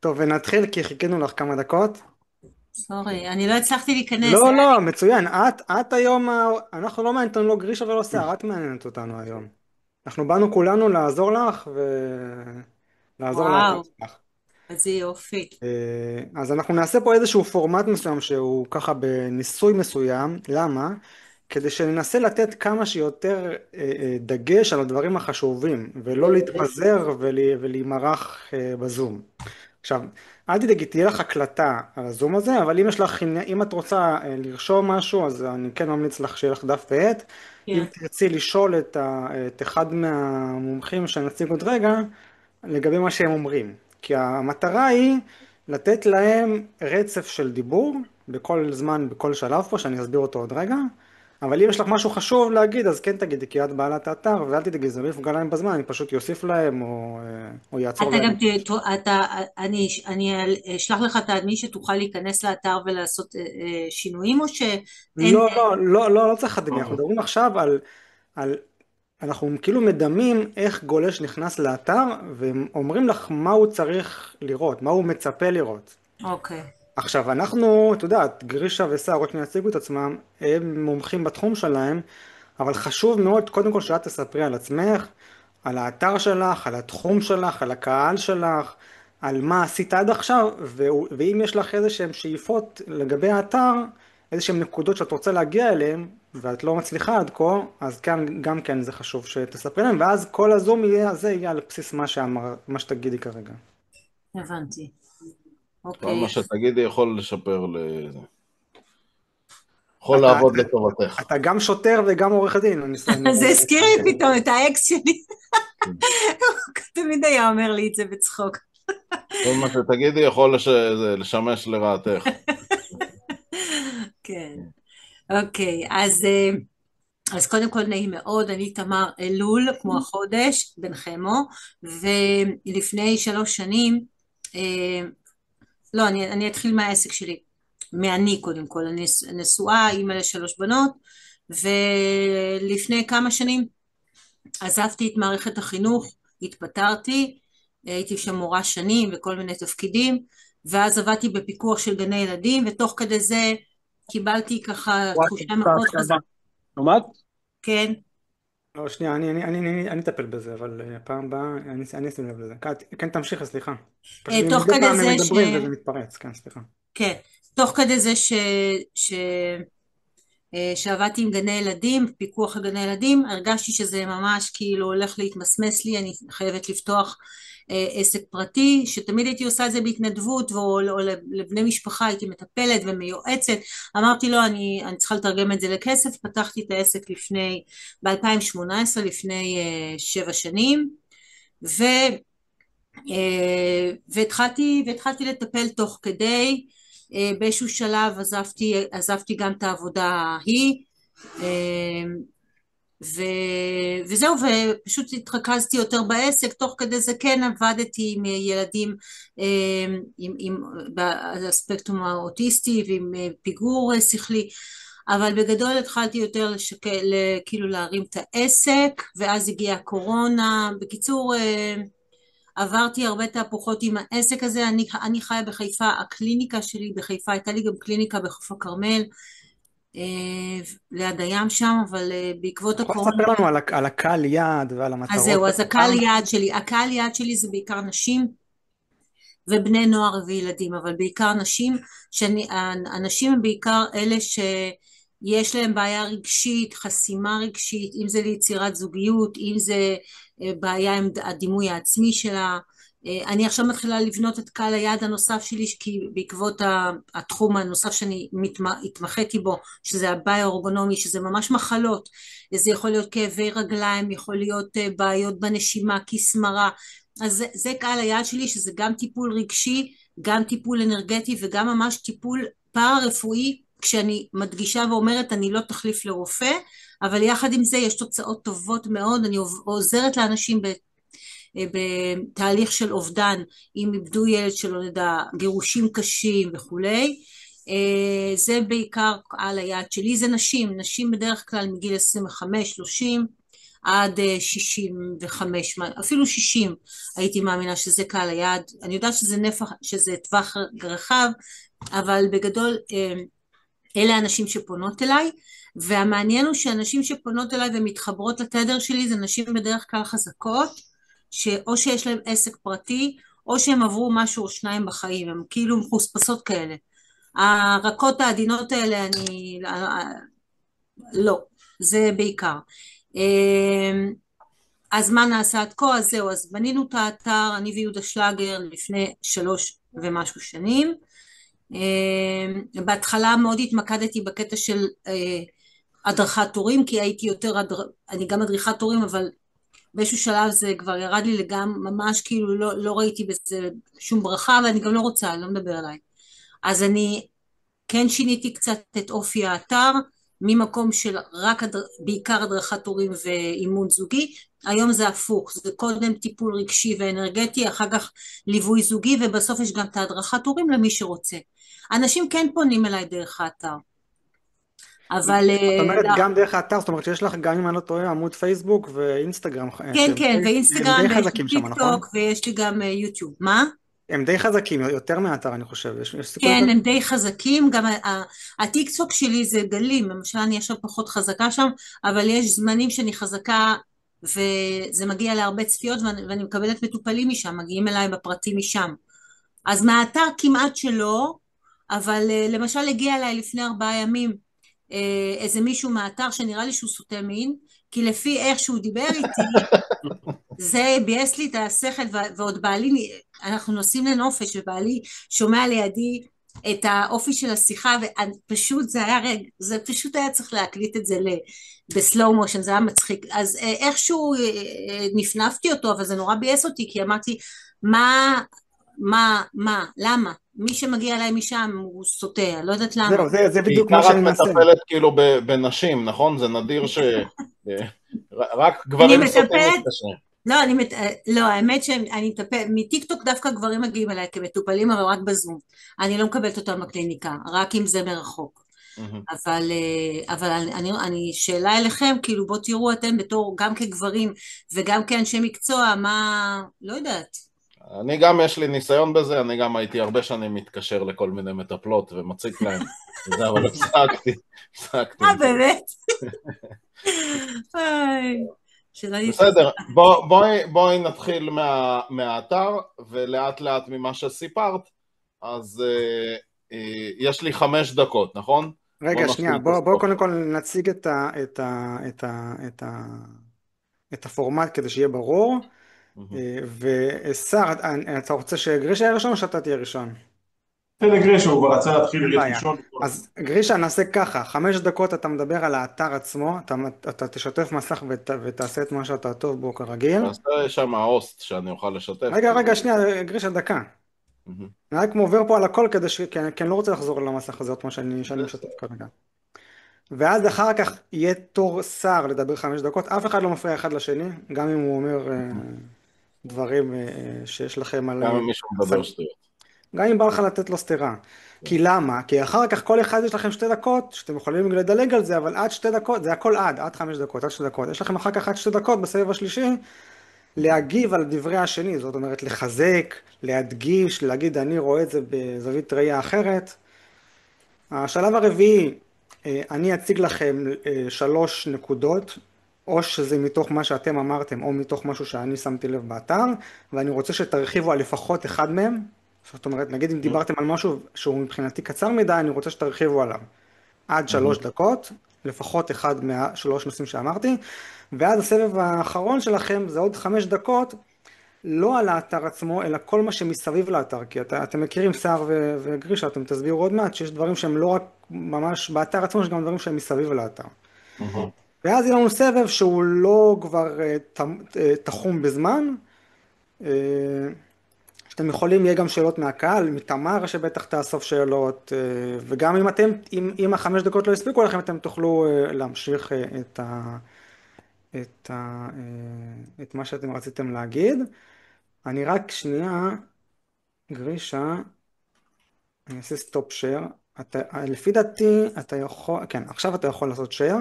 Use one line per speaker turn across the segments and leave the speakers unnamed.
טוב, ונתחיל כי חיכינו לך כמה דקות.
סורי, אני לא הצלחתי להיכנס.
לא, לא, מצוין. את היום, אנחנו לא מעניינת אותנו לא גרישה ולא שיער, את מעניינת אותנו היום. אנחנו באנו כולנו לעזור לך ולעזור
וואו,
לערוץ שלך.
איזה יופי.
אז אנחנו נעשה פה איזשהו פורמט מסוים שהוא ככה בניסוי מסוים. למה? כדי שננסה לתת כמה שיותר דגש על הדברים החשובים, ולא להתפזר ולהימרח בזום. עכשיו, אל תדאגי, תהיה לך הקלטה על הזום הזה, אבל אם יש לך, אם את רוצה לרשום משהו, אז אני כן ממליץ לך שיהיה לך דף ועט. אם
כן.
תרצי לשאול את אחד מהמומחים שנציג עוד רגע, לגבי מה שהם אומרים. כי המטרה היא לתת להם רצף של דיבור, בכל זמן, בכל שלב פה, שאני אסביר אותו עוד רגע. אבל אם יש לך משהו חשוב להגיד, אז כן תגידי, כי את בעלת האתר, ואל תדאגי, זה לא יפגע להם בזמן, אני פשוט יוסיף להם, או יעצור
אתה
להם.
גם, אני אשלח לך את מי שתוכל להיכנס לאתר ולעשות שינויים, או שאין?
לא, לא, לא, לא, לא צריך לדמיין, אנחנו מדברים עכשיו על, אנחנו כאילו מדמים איך גולש נכנס לאתר, ואומרים לך מה הוא צריך לראות, מה הוא מצפה לראות.
אוקיי.
עכשיו, אנחנו, את יודעת, גרישה וסער, רק שיציגו את עצמם, הם מומחים בתחום שלהם, אבל חשוב מאוד, קודם כל, שאת תספרי על עצמך, על האתר שלך, על התחום שלך, על הקהל שלך, על מה עשית עד עכשיו, ואם יש לך איזה שהן שאיפות לגבי האתר, איזה שהן נקודות שאת רוצה להגיע אליהן, ואת לא מצליחה עד כה, אז כאן גם כן זה חשוב שתספרי להם, ואז כל הזום יהיה, הזה יהיה על בסיס מה שתגידי כרגע.
הבנתי.
כל
אוקיי.
מה שתגידי יכול לשפר, יכול
אתה,
לעבוד לטובתך.
אתה גם שוטר וגם עורך דין, אני
זה
רואה.
הזכיר לי פתאום את האקס שלי. הוא תמיד היה אומר לי את זה בצחוק.
כל מה שתגידי יכול לשמש לרעתך.
כן. אוקיי, אז קודם כל נעים מאוד, אני תמר אלול, כמו החודש, בן חמו, ולפני 3 שנים, אה, לא, אני אתחיל מהעסק שלי, מאני קודם כל, אני נשואה, אימא ל3 בנות, ולפני כמה שנים עזבתי את מערכת החינוך, התפטרתי, הייתי שם מורה שנים וכל מיני תפקידים, ואז עבדתי בפיקוח של גני ילדים, ותוך כדי זה קיבלתי ככה
וואי,
תחושה
סתם,
מאוד חזקה,
שומעת?
כן.
לא, שנייה, אני אטפל בזה, אבל פעם הבאה אני אשים לב לזה. כן, תמשיך, סליחה. פשוט
תוך
מדי
כדי
פעם הם
זה
מדברים וזה מתפרץ, כן, סליחה.
כן, תוך כדי זה ש... שעבדתי עם גני ילדים, פיקוח על גני ילדים, הרגשתי שזה ממש כאילו הולך להתמסמס לי, אני חייבת לפתוח עסק פרטי, שתמיד הייתי עושה את זה בהתנדבות, או לבני משפחה הייתי מטפלת ומיועצת, אמרתי לו אני צריכה לתרגם את זה לכסף, פתחתי את העסק ב-2018, לפני 7 שנים, ו... והתחלתי לטפל תוך כדי, באיזשהו שלב עזבתי גם את העבודה ההיא, אה, ו, וזהו, ופשוט התרכזתי יותר בעסק, תוך כדי זה כן עבדתי עם ילדים בספקטרום האוטיסטי ועם פיגור שכלי, אבל בגדול התחלתי יותר כאילו להרים את העסק, ואז הגיעה הקורונה. בקיצור, עברתי הרבה תהפוכות עם העסק הזה. אני חיה בחיפה, הקליניקה שלי בחיפה, הייתה לי גם קליניקה בחוף הכרמל, ליד הים שם, אבל בעקבות
יכול
הקורונה,
לספר לנו על הקהל יעד ועל
אז
המטרות
זהו,
של
אז
האתר?
הקהל יעד שלי זה בעיקר נשים ובני נוער וילדים, אבל בעיקר נשים, הנשים הם בעיקר אלה שיש להם בעיה רגשית, חסימה רגשית, אם זה ליצירת זוגיות, אם זה בעיה עם הדימוי העצמי שלה. אני עכשיו מתחילה לבנות את קהל היעד הנוסף שלי, כי בעקבות התחום הנוסף שאני התמחיתי בו, שזה הביו-אורגונומי, שזה ממש מחלות, זה יכול להיות כאבי רגליים, יכול להיות בעיות בנשימה, כסמרה, אז זה קהל היעד שלי, שזה גם טיפול רגשי, גם טיפול אנרגטי וגם ממש טיפול פארה-רפואי, כשאני מדגישה ואומרת אני לא תחליף לרופא, אבל יחד עם זה יש תוצאות טובות מאוד. אני עוזרת לאנשים בתהליך של אובדן, אם איבדו ילד שלא נדע, גירושים קשים וכולי. זה בעיקר קהל היעד שלי, זה נשים בדרך כלל מגיל 25-30, עד 65, אפילו 60 הייתי מאמינה שזה קהל היעד. אני יודעת שזה טווח רחב, אבל בגדול אלה האנשים שפונות אליי, והמעניין הוא שאנשים שפונות אליי ומתחברות לתדר שלי זה נשים בדרך כלל חזקות, שאו שיש להם עסק פרטי, או שהם עברו משהו או שניים בחיים, הם כאילו מחוספסות כאלה. הרכות העדינות האלה לא, זה בעיקר. אז מה נעשה עד כה? אז זהו, אז בנינו את האתר, אני ויהודה שלגר לפני 3 ומשהו שנים. בהתחלה מאוד התמקדתי בקטע של הדרכת הורים, כי הייתי אני גם מדריכת הורים, אבל באיזשהו שלב זה כבר ירד לי ממש כאילו לא ראיתי בזה שום ברכה, ואני גם לא רוצה, אני לא מדבר עליי. אז אני כן שיניתי קצת את אופי האתר, ממקום של בעיקר הדרכת הורים ואימון זוגי, היום זה הפוך, זה קודם טיפול רגשי ואנרגטי, אחר כך ליווי זוגי, ובסוף יש גם את ההדרכת הורים למי שרוצה. אנשים כן פונים אליי דרך האתר, אבל
את אומרת גם דרך האתר, זאת אומרת שיש לך גם אם אני לא טועה עמוד פייסבוק ואינסטגרם,
כן, כן,
הם
ואינסטגרם,
די
ויש לי
חזקים שם,
טיק
נכון?
טוק, ויש לי גם יוטיוב. מה?
הם די חזקים, יותר מהאתר אני חושב, יש סיכוי
כן,
יותר.
הם די חזקים, גם הטיקטוק שלי זה גלים, למשל אני עכשיו פחות חזקה שם, אבל יש זמנים שאני חזקה וזה מגיע להרבה צפיות ואני מקבלת מטופלים משם, מגיעים אליי בפרטים משם. אז מהאתר כמעט שלא, אבל למשל הגיע אליי לפני 4 ימים איזה מישהו מהאתר שנראה לי שהוא סוטה מין, כי לפי איך שהוא דיבר איתי, זה ביאס לי את השכל, ועוד בעלי, אנחנו נוסעים לנופש ובעלי שומע לידי את האופי של השיחה, ופשוט זה היה זה פשוט היה צריך להקליט את זה בסלואו מושן, זה היה מצחיק. אז איכשהו נפנפתי אותו, אבל זה נורא ביאס אותי, כי אמרתי למה? מי שמגיע אליי משם הוא סוטה, לא יודעת למה.
זהו, זה בדיוק מה
בעיקר את
שאני מנסה.
מטפלת כאילו בנשים, נכון? זה נדיר רק
אני
גברים סוטים
מטפלת,
מתקשרים.
לא, האמת שאני מטפלת, מטיקטוק דווקא גברים מגיעים אליי כמטופלים, אבל רק בזום. אני לא מקבלת אותם בקליניקה, רק אם זה מרחוק. אבל שאלה אליכם, כאילו בוא תראו אתם בתור, גם כגברים וגם כאנשי מקצוע, לא יודעת.
אני גם יש לי ניסיון בזה, אני גם הייתי הרבה שנים מתקשר לכל מיני מטפלות ומציק להם, אבל הפסקתי.
באמת?
בסדר, בואי נתחיל מהאתר, ולאט לאט ממה שסיפרת, אז יש לי 5 דקות, נכון?
רגע, שנייה, בוא קודם כל נציג את הפורמט כדי שיהיה ברור. ושר, אתה רוצה שגרישה יהיה ראשון או שאתה תהיה ראשון?
תן לגרישה, הוא כבר רצה להתחיל
אין
להיות
בעיה.
ראשון.
אז גרישה, נעשה ככה, 5 דקות אתה מדבר על האתר עצמו, אתה תשתף מסך ותעשה את מה שאתה טוב בו כרגיל.
תעשה שם ההוסט שאני אוכל לשתף.
רגע, שנייה, גרישה, דקה. אני רק עובר פה על הכל כי אני לא רוצה לחזור למסך הזה, כמו שאני משתף כרגע. ואז אחר כך יהיה תור שר לדבר 5 דקות, אף אחד לא מפריע אחד לשני, גם אם הוא אומר דברים שיש לכם על...
גם אם מישהו מדבר שטויות.
גם אם בא לך לתת לו סתירה. כי למה? כי אחר כך כל אחד יש לכם 2 דקות, שאתם יכולים לדלג על זה, אבל עד 2 דקות, זה הכל עד 5 דקות, עד 2 דקות. יש לכם אחר כך עד 2 דקות בסבב השלישי, להגיב על דברי השני, זאת אומרת לחזק, להדגיש, להגיד אני רואה את זה בזווית ראייה אחרת. השלב הרביעי, אני אציג לכם 3 נקודות, או שזה מתוך מה שאתם אמרתם, או מתוך משהו שאני שמתי לב באתר, ואני רוצה שתרחיבו על לפחות אחד מהם. זאת אומרת, נגיד אם דיברתם על משהו שהוא מבחינתי קצר מדי, אני רוצה שתרחיבו עליו. עד 3 דקות, לפחות אחד מה3 נושאים שאמרתי, ואז הסבב האחרון שלכם זה עוד 5 דקות, לא על האתר עצמו, אלא כל מה שמסביב לאתר, כי אתם מכירים שר וגרישה, אתם תסבירו עוד מעט, שיש דברים שהם לא רק ממש באתר עצמו, יש גם דברים שהם מסביב לאתר. ואז יהיה לנו סבב שהוא לא כבר תחום בזמן, שאתם יכולים, יהיה גם שאלות מהקהל, מתמר שבטח תאסוף שאלות, וגם אם 5 דקות לא יספיקו לכם, אתם תוכלו להמשיך את מה שאתם רציתם להגיד. אני רק שנייה, גרישה, אני אעשה סטופ שייר. לפי דעתי, אתה יכול, כן, עכשיו אתה יכול לעשות שייר.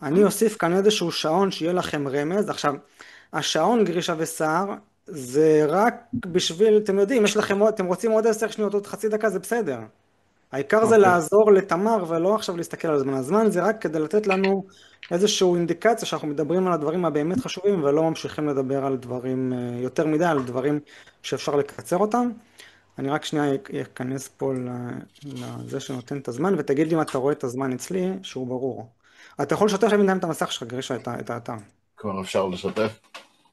אני אוסיף כאן איזשהו שעון שיהיה לכם רמז. עכשיו, השעון גרישה וסער זה רק בשביל, אתם יודעים, יש לכם, אתם רוצים עוד 10 שניות, עוד חצי דקה, זה בסדר. העיקר זה
אוקיי.
לעזור לתמר ולא עכשיו להסתכל על הזמן. הזמן זה רק כדי לתת לנו איזשהו אינדיקציה שאנחנו מדברים על הדברים הבאמת חשובים ולא ממשיכים לדבר על דברים יותר מדי, על דברים שאפשר לקצר אותם. אני רק שנייה אכנס פה לזה שנותן את הזמן, ותגיד לי אם אתה רואה את הזמן אצלי, שהוא ברור. אתה יכול לשתף לי בינתיים את המסך שלך, גרישה, את האתר.
כבר אפשר לשתף?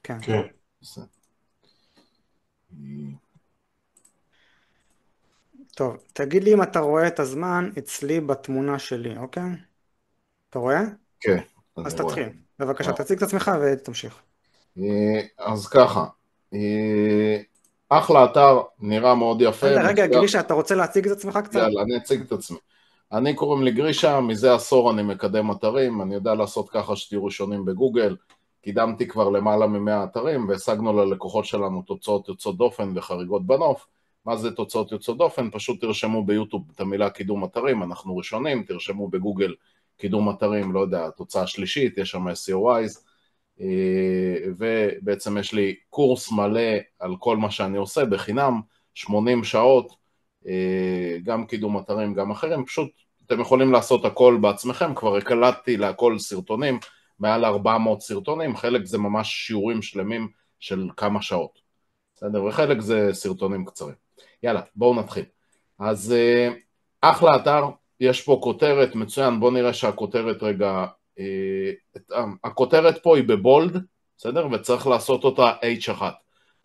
כן.
כן.
בסדר.
טוב, תגיד לי אם אתה רואה את הזמן אצלי בתמונה שלי, אוקיי? אתה רואה?
כן,
אז
אני רואה.
תתחיל. בבקשה, תציג את עצמך ותמשיך.
אז ככה, אחלה אתר, נראה מאוד יפה.
רגע, גרישה, אתה רוצה להציג את עצמך קצת?
יאללה, אני אציג את עצמי. אני קוראים לי גרישה, מזה עשור אני מקדם אתרים, אני יודע לעשות ככה שתהיו ראשונים בגוגל, קידמתי כבר למעלה מ100 אתרים, והשגנו ללקוחות שלנו תוצאות יוצאות דופן וחריגות בנוף. מה זה תוצאות יוצאות דופן? פשוט תרשמו ביוטיוב את המילה קידום אתרים, אנחנו ראשונים, תרשמו בגוגל קידום אתרים, לא יודע, תוצאה שלישית, יש שם SEO-Wise, ובעצם יש לי קורס מלא על כל מה שאני עושה בחינם, 80 שעות, גם קידום אתרים, גם אחרים, פשוט אתם יכולים לעשות הכל בעצמכם, כבר הקלטתי להכל סרטונים, מעל 400 סרטונים, חלק זה ממש שיעורים שלמים של כמה שעות, בסדר? וחלק זה סרטונים קצרים. יאללה, בואו נתחיל. אז אחלה אתר, יש פה כותרת מצוין, בואו נראה שהכותרת רגע, הכותרת פה היא בבולד, בסדר? וצריך לעשות אותה H1.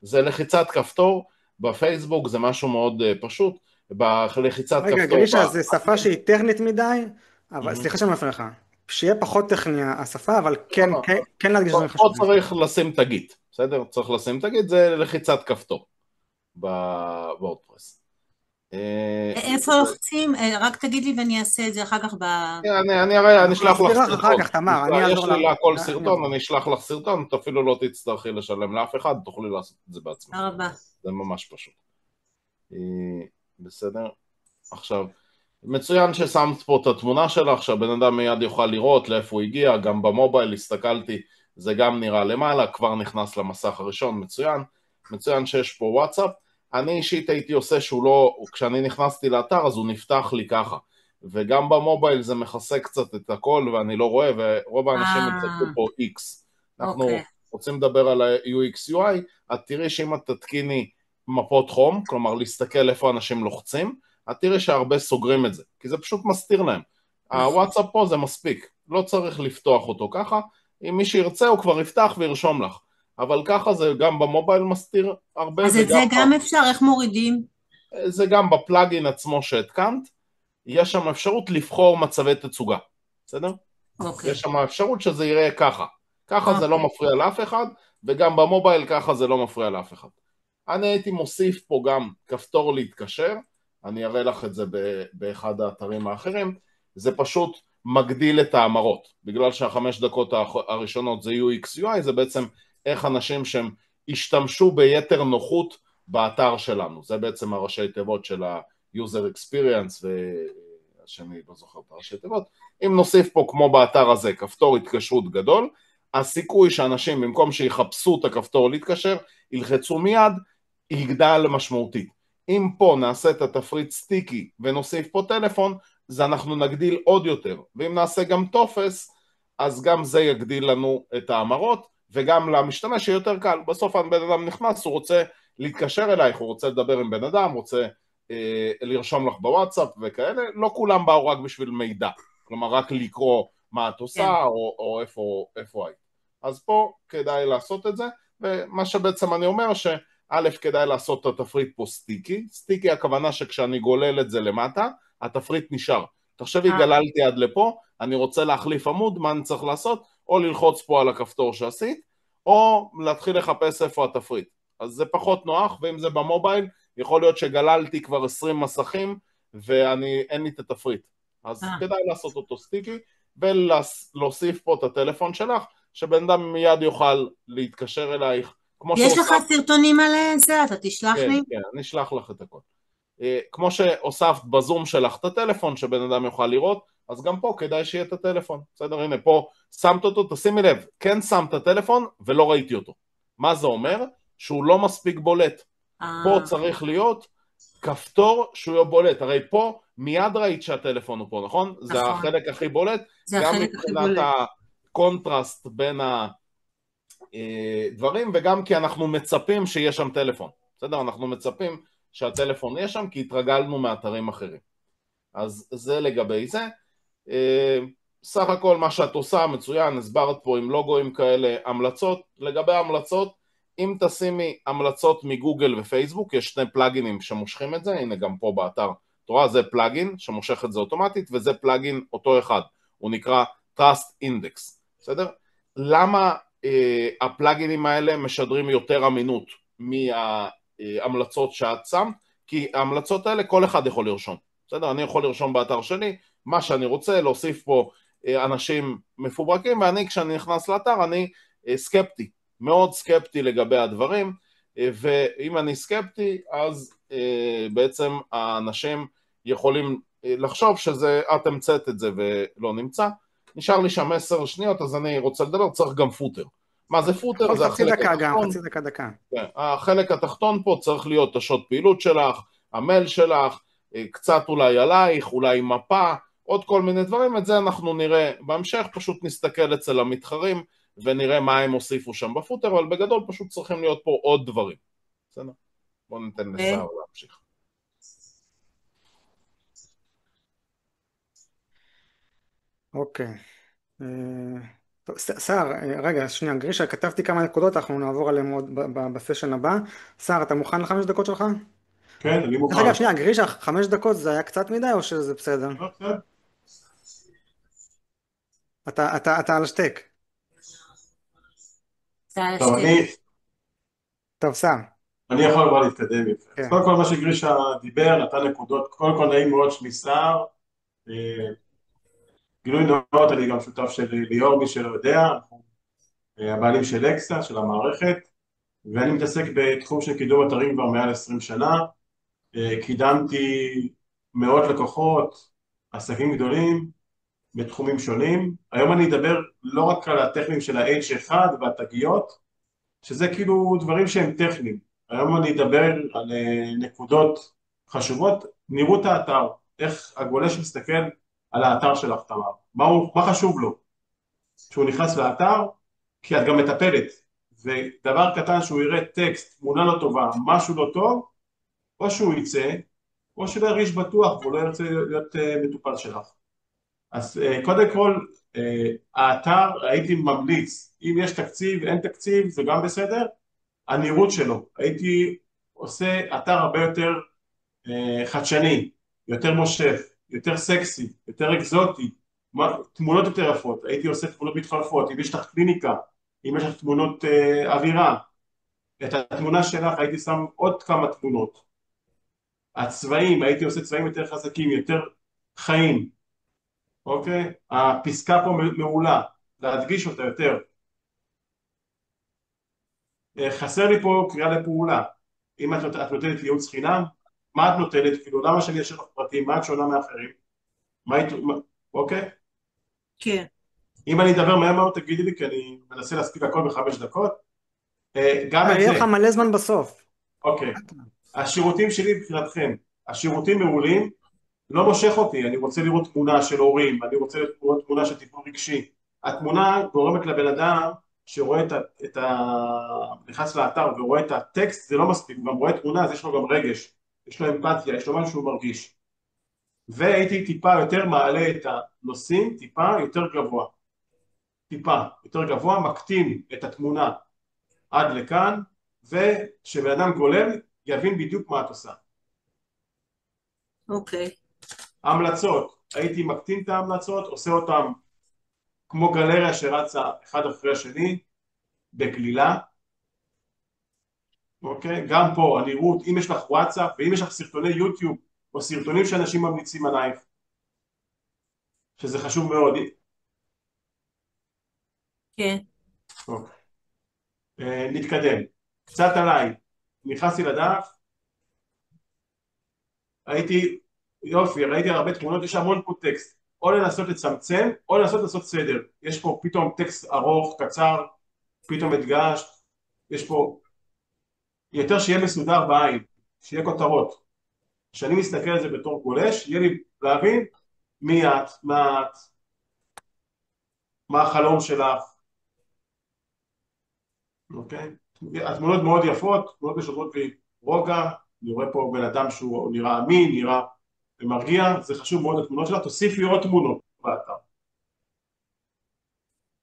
זה לחיצת כפתור, בפייסבוק זה משהו מאוד פשוט, בלחיצת כפתור...
רגע, גרישה, זה שפה שהיא טכנית מדי, אבל סליחה שאני מפריע לך. שיהיה פחות טכני השפה, אבל כן להדגיש דברים
פה
חשובים.
צריך לשים תגית, בסדר? צריך לשים תגית, זה לחיצת כפתור בוורדפרס.
איפה לוחצים? רק תגיד לי ואני אעשה את זה אחר כך
אני אשלח לך סרטון.
אחר כך, תמר, אני
יש
אעזור לך.
לי להכל סרטון, אני אשלח לך סרטון, אפילו לא תצטרכי לשלם לאף אחד, תוכלי לעשות את זה בעצמך.
תודה רבה.
זה ממש פשוט. בסדר? עכשיו, מצוין ששמת פה את התמונה שלך, שהבן אדם מיד יוכל לראות לאיפה הוא הגיע, גם במובייל הסתכלתי, זה גם נראה למעלה, כבר נכנס למסך הראשון, מצוין. מצוין שיש פה וואטסאפ. אני אישית הייתי עושה שהוא לא, כשאני נכנסתי לאתר אז הוא נפתח לי ככה, וגם במובייל זה מכסה קצת את הכל ואני לא רואה, ורוב האנשים יצטרכו פה X. אנחנו רוצים לדבר על ה-UX UI, את תראי שאם את תתקיני מפות חום, כלומר להסתכל איפה אנשים לוחצים, את תראי שהרבה סוגרים את זה, כי זה פשוט מסתיר להם. הוואטסאפ פה זה מספיק, לא צריך לפתוח אותו ככה, אם מי שירצה הוא כבר יפתח וירשום לך. אבל ככה זה גם במובייל מסתיר הרבה.
אז את זה גם אפשר, איך מורידים?
זה גם בפלאגין עצמו שהתקנת, יש שם אפשרות לבחור מצבי תצוגה, בסדר?
אוקיי.
יש שם אפשרות שזה יראה ככה, ככה זה לא מפריע לאף אחד, וגם במובייל ככה זה לא מפריע לאף אחד. אני הייתי מוסיף פה גם כפתור להתקשר, אני אראה לך את זה באחד האתרים האחרים, זה פשוט מגדיל את האמרות, בגלל שה5 דקות הראשונות זה UX UI, זה בעצם איך אנשים שהם השתמשו ביתר נוחות באתר שלנו, זה בעצם הראשי תיבות של ה-user experience, והשני לא זוכר את הראשי תיבות, אם נוסיף פה כמו באתר הזה כפתור התקשרות גדול, הסיכוי שאנשים במקום שיחפשו את הכפתור להתקשר, ילחצו מיד, יגדל משמעותית. אם פה נעשה את התפריט סטיקי ונוסיף פה טלפון, זה אנחנו נגדיל עוד יותר, ואם נעשה גם טופס, אז גם זה יגדיל לנו את האמרות, וגם למשתמש שיהיה יותר קל. בסוף הבן אדם נכנס, הוא רוצה להתקשר אלייך, הוא רוצה לדבר עם בן אדם, רוצה לרשום לך בוואטסאפ וכאלה, לא כולם באו רק בשביל מידע, כלומר רק לקרוא מה את עושה או איפה היית. אז פה כדאי לעשות את זה, ומה שבעצם אני אומר שא' כדאי לעשות את התפריט פה סטיקי, סטיקי הכוונה שכשאני גולל את זה למטה, התפריט נשאר. תחשבי גללתי עד לפה, אני רוצה להחליף עמוד, מה אני צריך לעשות? או ללחוץ פה על הכפתור שעשית, או להתחיל לחפש איפה התפריט. אז זה פחות נוח, ואם זה במובייל, יכול להיות שגללתי כבר 20 מסכים, ואין לי את התפריט. אז כדאי לעשות אותו סטיקי, ולהוסיף פה את הטלפון שלך, שבן אדם מיד יוכל להתקשר אלייך.
יש לך סרטונים על זה? אתה תשלח לי?
כן, אני אשלח לך את הכל. כמו שהוספת בזום שלך את הטלפון, שבן אדם יוכל לראות, אז גם פה כדאי שיהיה את הטלפון, בסדר? הנה פה שמת אותו, תשימי לב, כן שמת טלפון ולא ראיתי אותו. מה זה אומר? שהוא לא מספיק בולט. פה צריך להיות כפתור שהוא יהיה בולט, הרי פה מיד ראית שהטלפון הוא פה, נכון? זה החלק הכי בולט, גם מבחינת הקונטרסט בין הדברים, וגם כי אנחנו מצפים שיהיה שם טלפון, בסדר? אנחנו מצפים שהטלפון יהיה שם, כי התרגלנו מאתרים אחרים. אז זה לגבי זה. סך הכל מה שאת עושה מצוין, הסברת פה עם לוגוים כאלה, המלצות. לגבי המלצות, אם תשימי המלצות מגוגל ופייסבוק, יש שני פלאגינים שמושכים את זה, הנה גם פה באתר, תראה, זה פלאגין שמושך את זה אוטומטית, וזה פלאגין אותו אחד, הוא נקרא Trust Index, בסדר? למה הפלאגינים האלה משדרים יותר אמינות מההמלצות שאת שמת? כי ההמלצות האלה כל אחד יכול לרשום, בסדר? אני יכול לרשום באתר שלי מה שאני רוצה, להוסיף פה אנשים מפוברקים, ואני כשאני נכנס לאתר אני סקפטי, מאוד סקפטי לגבי הדברים, ואם אני סקפטי אז בעצם האנשים יכולים לחשוב שזה את המצאת את זה ולא נמצא. נשאר לי שם 10 שניות, אז אני רוצה לדבר, צריך גם פוטר. מה זה פוטר? זה החלק התחתון.
חצי דקה.
החלק התחתון פה צריך להיות השעות פעילות שלך, המייל שלך, קצת אולי עלייך, אולי מפה, עוד כל מיני דברים, את זה אנחנו נראה בהמשך, פשוט נסתכל אצל המתחרים ונראה מה הם הוסיפו שם בפוטר, אבל בגדול פשוט צריכים להיות פה עוד דברים. בסדר? בואו ניתן לסער להמשיך.
אוקיי. סער, רגע, שנייה, גרישה, כתבתי כמה נקודות, אנחנו נעבור עליהם עוד בסשן הבא. סער, אתה מוכן ל5 דקות שלך?
כן, אני מוכן.
רגע, שנייה, גרישה, 5 דקות זה היה קצת מדי או שזה בסדר?
לא, בסדר.
אתה על השטק. טוב, סער.
אני יכול כבר להתקדם יפה.
כן.
קודם כל מה שגרישה דיבר, נתן נקודות, קודם כל נעים מאוד שמי סער. גילוי נאות, אני גם שותף של ליאור, מי שלא יודע, הבעלים של אקסה, של המערכת, ואני מתעסק בתחום של קידום אתרים כבר מעל 20 שנה, קידמתי מאות לקוחות, עסקים גדולים, בתחומים שונים. היום אני אדבר לא רק על הטכנים של ה-H1 והתגיות, שזה כאילו דברים שהם טכניים. היום אני אדבר על נקודות חשובות, נראות האתר, איך הגולש מסתכל על האתר שלך, תמר. מה חשוב לו? כשהוא נכנס לאתר, כי את גם מטפלת, ודבר קטן שהוא יראה טקסט, תמונה לא טובה, משהו לא טוב, או שהוא יצא, או שלא ירגיש בטוח, והוא לא ירצה להיות מטופל שלך. אז קודם כל, האתר הייתי ממליץ, אם יש תקציב, אין תקציב, זה גם בסדר, הנראות שלו, הייתי עושה אתר הרבה יותר חדשני, יותר מושך, יותר סקסי, יותר אקזוטי, תמונות יותר יפות, הייתי עושה תמונות מתחלפות, אם יש לך קליניקה, אם יש לך תמונות אווירה, את התמונה שלך הייתי שם עוד כמה תמונות, הצבעים, הייתי עושה צבעים יותר חזקים, יותר חיים, אוקיי? הפסקה פה מעולה, להדגיש אותה יותר. חסר לי פה קריאה לפעולה, אם את נותנת לי ייעוץ חינם, מה את נותנת? כאילו למה שאני אשאר לך פרטים, מה את שונה מאחרים? אוקיי?
כן.
אם אני אדבר מהר מאוד תגידי לי, כי אני מנסה להספיק הכל ב5 דקות. גם את זה.
יהיה לך מלא זמן בסוף.
אוקיי. השירותים שלי מבחינתכם, השירותים מעולים, לא מושך אותי, אני רוצה לראות תמונה של הורים, אני רוצה לראות תמונה של טיפול רגשי. התמונה גורמת לבן אדם שרואה נכנס לאתר ורואה את הטקסט, זה לא מספיק, הוא גם רואה תמונה, אז יש לו גם רגש, יש לו אמפתיה, יש לו משהו שהוא מרגיש. והייתי טיפה יותר מעלה את הנושאים, טיפה יותר גבוה, מקטין את התמונה עד לכאן, ושבן אדם גולל יבין בדיוק מה את עושה.
אוקיי.
המלצות, הייתי מקטין את ההמלצות, עושה אותם כמו גלריה שרצה אחד אחרי השני, בגלילה. אוקיי? גם פה הנראות, אם יש לך וואטסאפ, ואם יש לך סרטוני יוטיוב, או סרטונים שאנשים ממליצים עלייך, שזה חשוב מאוד.
כן.
אוקיי. נתקדם. קצת עליי, נכנסתי לדף, ראיתי הרבה תמונות, יש המון פה טקסט. או לנסות לצמצם, או לנסות לעשות סדר. יש פה פתאום טקסט ארוך, קצר, פתאום הדגש, יש פה יותר שיהיה מסודר בעין, שיהיה כותרות. כשאני מסתכל על זה בתור גולש, יהיה לי להבין מי את, מה החלום שלך, אוקיי? התמונות מאוד יפות, תמונות משודרות לי רוגע, אני רואה פה בן אדם שהוא נראה אמין, נראה מרגיע, זה חשוב מאוד התמונות שלה, תוסיפי עוד תמונות באתר.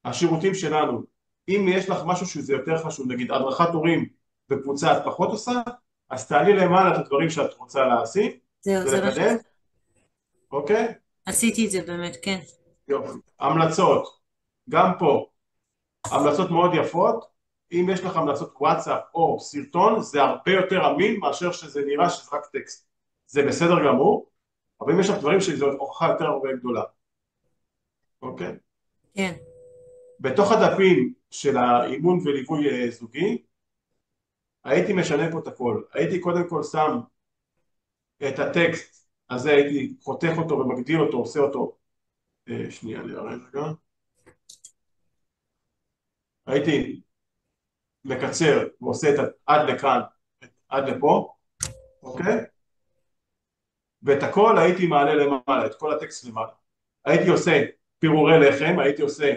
השירותים שלנו, אם יש לך משהו שזה יותר חשוב, נגיד הדרכת הורים בקבוצה את פחות עושה, אז תעלי למעלה את הדברים שאת רוצה להשיג
זהו, זה מה
ולקדם, אוקיי?
עשיתי את זה באמת, כן.
יופי. המלצות, גם פה, המלצות מאוד יפות, אם יש לך המלצות וואטסאפ או סרטון, זה הרבה יותר אמין מאשר שזה נראה שזה רק טקסט. זה בסדר גמור, אבל אם יש לך דברים שזו הוכחה יותר הרבה גדולה, אוקיי?
כן.
בתוך הדפים של האימון וליווי זוגי, הייתי משנה פה את הכל. הייתי קודם כל שם את הטקסט הזה, הייתי חותך אותו ומגדיל אותו, עושה אותו, שנייה, אני אראה רגע. הייתי מקצר ועושה את עד לכאן, עד לפה, אוקיי? ואת הכל הייתי מעלה למעלה, את כל הטקסט למעלה. הייתי עושה פירורי לחם, הייתי עושה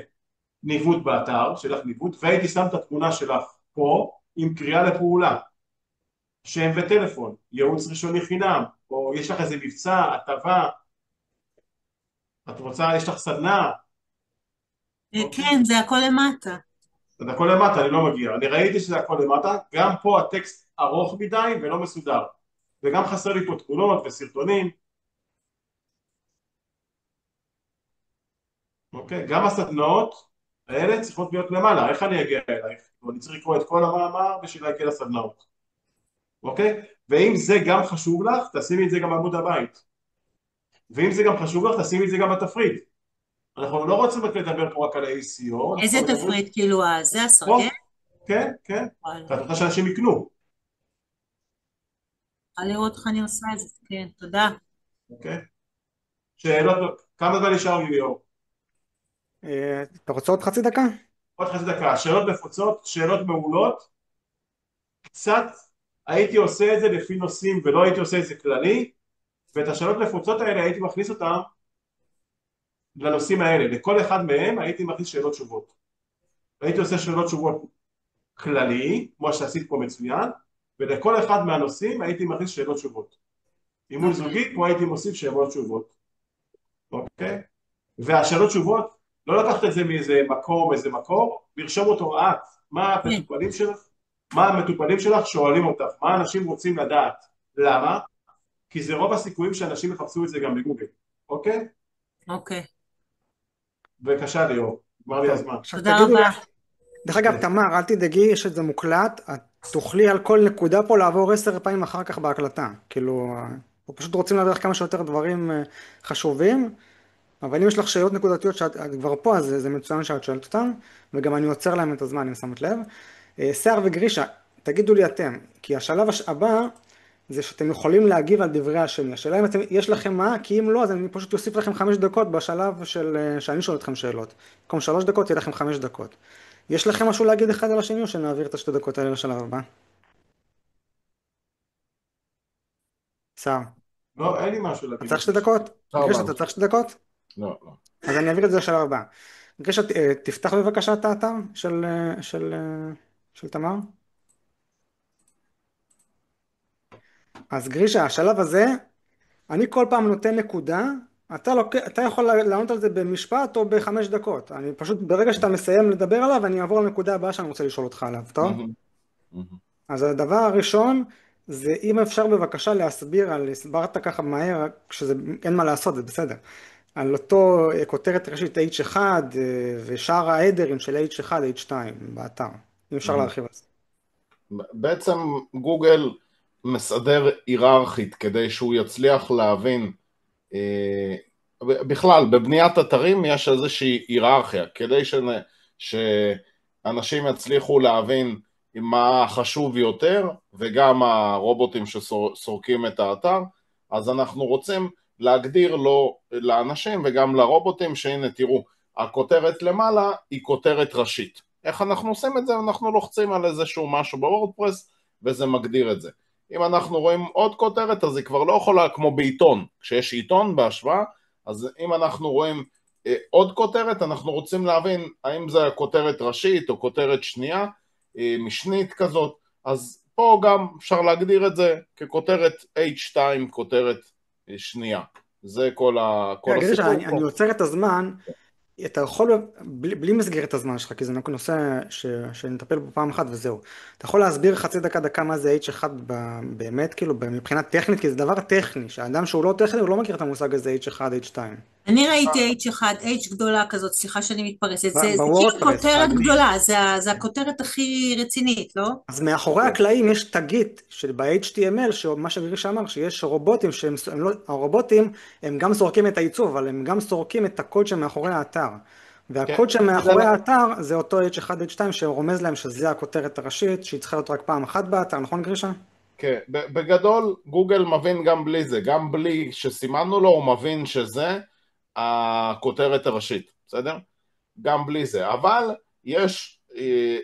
ניווט באתר, שלך ניווט, והייתי שם את התמונה שלך פה עם קריאה לפעולה. שם וטלפון, ייעוץ ראשוני חינם, או יש לך איזה מבצע, הטבה, את רוצה, יש לך סדנה.
כן, זה הכל למטה.
זה הכל למטה, אני לא מגיע. אני ראיתי שזה הכל למטה, גם פה הטקסט ארוך מדי ולא מסודר. וגם חסר לי פה תמונות וסרטונים. אוקיי? גם הסדנאות האלה צריכות להיות למעלה. איך אני אגיע אלייך? אני צריך לקרוא את כל המאמר בשביל להגיע לסדנאות. אוקיי? ואם זה גם חשוב לך, תשימי את זה גם בעמוד הבית. ואם זה גם חשוב לך, תשימי את זה גם בתפריט. אנחנו לא רוצים לדבר פה רק על ה-ACO.
איזה תפריט, כאילו, זה הסרגל?
כן, כן. את רוצה שאנשים יקנו.
אני לראות איך אני עושה את זה, כן, תודה.
אוקיי. שאלות, כמה זמן נשאר לי ליאור?
אתה רוצה עוד חצי דקה?
עוד חצי דקה. שאלות נפוצות, שאלות מעולות. קצת הייתי עושה את זה לפי נושאים ולא הייתי עושה את זה כללי, ואת השאלות נפוצות האלה הייתי מכניס אותם לנושאים האלה. לכל אחד מהם הייתי מכניס שאלות תשובות. הייתי עושה שאלות תשובות כללי, כמו שעשית פה מצוין, ולכל אחד מהנושאים הייתי מכניס שאלות תשובות. אימון זוגי, פה הייתי מוסיף שאלות תשובות. אוקיי? והשאלות תשובות, לא לקחת את זה מאיזה מקום, איזה מקור, לרשום אותו את, מה המטופלים שלך שואלים אותך, מה אנשים רוצים לדעת, למה? כי זה רוב הסיכויים שאנשים יחפשו את זה גם בגוגל, אוקיי?
אוקיי.
בבקשה ליאור, נגמר לי הזמן.
תודה רבה.
דרך אגב, תמר, אל תדאגי, יש את זה מוקלט, את תוכלי על כל נקודה פה לעבור 10 פעמים אחר כך בהקלטה. כאילו, אנחנו פשוט רוצים להעביר כמה שיותר דברים חשובים, אבל אם יש לך שאלות נקודתיות שאת כבר פה, אז זה מצוין שאת שואלת אותם, וגם אני עוצר להם את הזמן, אם שמת לב. שיער וגרישה, תגידו לי אתם, כי השלב הבא זה שאתם יכולים להגיב על דברי השני. השאלה אם יש לכם מה, כי אם לא, אז אני פשוט אוסיף לכם 5 דקות בשלב שאני שואל אתכם שאלות. במקום 3 דקות, יהיה לכם 5 דקות. יש לכם משהו להגיד אחד על השני, או שנעביר את השתי דקות האלה לשלב הבא? שר.
לא, אין לי משהו להגיד.
אתה צריך 2 דקות? גרישה, אתה צריך 2 דקות?
לא, לא.
אז אני אעביר את זה לשלב הבא. גרישה, תפתח בבקשה את האתר של תמר. אז גרישה, השלב הזה, אני כל פעם נותן נקודה, אתה יכול לענות על זה במשפט או ב5 דקות. אני פשוט, ברגע שאתה מסיים לדבר עליו, אני אעבור לנקודה הבאה שאני רוצה לשאול אותך עליו, טוב? אז הדבר הראשון, זה אם אפשר בבקשה להסביר, הסברת ככה מהר, אין מה לעשות, זה בסדר. על אותו כותרת ראשית H1 ושאר ההדרים של H1, H2 באתר. אם אפשר להרחיב על זה.
בעצם גוגל מסדר היררכית כדי שהוא יצליח להבין, בכלל בבניית אתרים יש איזושהי היררכיה, כדי שאנשים יצליחו להבין מה חשוב יותר, וגם הרובוטים שסורקים את האתר, אז אנחנו רוצים להגדיר לו, לאנשים וגם לרובוטים, שהנה תראו, הכותרת למעלה היא כותרת ראשית. איך אנחנו עושים את זה? אנחנו לוחצים על איזשהו משהו בוורדפרס וזה מגדיר את זה. אם אנחנו רואים עוד כותרת, אז היא כבר לא יכולה כמו בעיתון, כשיש עיתון בהשוואה, אז אם אנחנו רואים עוד כותרת, אנחנו רוצים להבין האם זה כותרת ראשית או כותרת שנייה, משנית כזאת, אז פה גם אפשר להגדיר את זה ככותרת H2, כותרת שנייה. זה כל הסיפור.
אני עוצר את הזמן, אתה יכול, בלי מסגרת הזמן שלך, כי זה נושא שנטפל בו פעם אחת וזהו. אתה יכול להסביר חצי דקה מה זה H1 באמת, כאילו, מבחינה טכנית, כי זה דבר טכני, שהאדם שהוא לא טכני, הוא לא מכיר את המושג הזה H1, H2.
אני ראיתי H1, H גדולה כזאת, סליחה שאני מתפרסת, זה כאילו
בוורדפרס,
כותרת גדולה, זה הכותרת הכי רצינית, לא?
אז מאחורי הקלעים יש תגית ב-HTML, שמה שגרישה אמר, שיש רובוטים, הרובוטים הם גם סורקים את העיצוב, אבל הם גם סורקים את הקוד שמאחורי האתר. והקוד שמאחורי האתר זה אותו H1, H2 שרומז להם שזה הכותרת הראשית, שהיא צריכה להיות רק פעם אחת באתר, נכון גרישה?
כן, בגדול גוגל מבין גם בלי זה, גם בלי שסימנו לו, הוא מבין שזה הכותרת הראשית, בסדר? גם בלי זה, אבל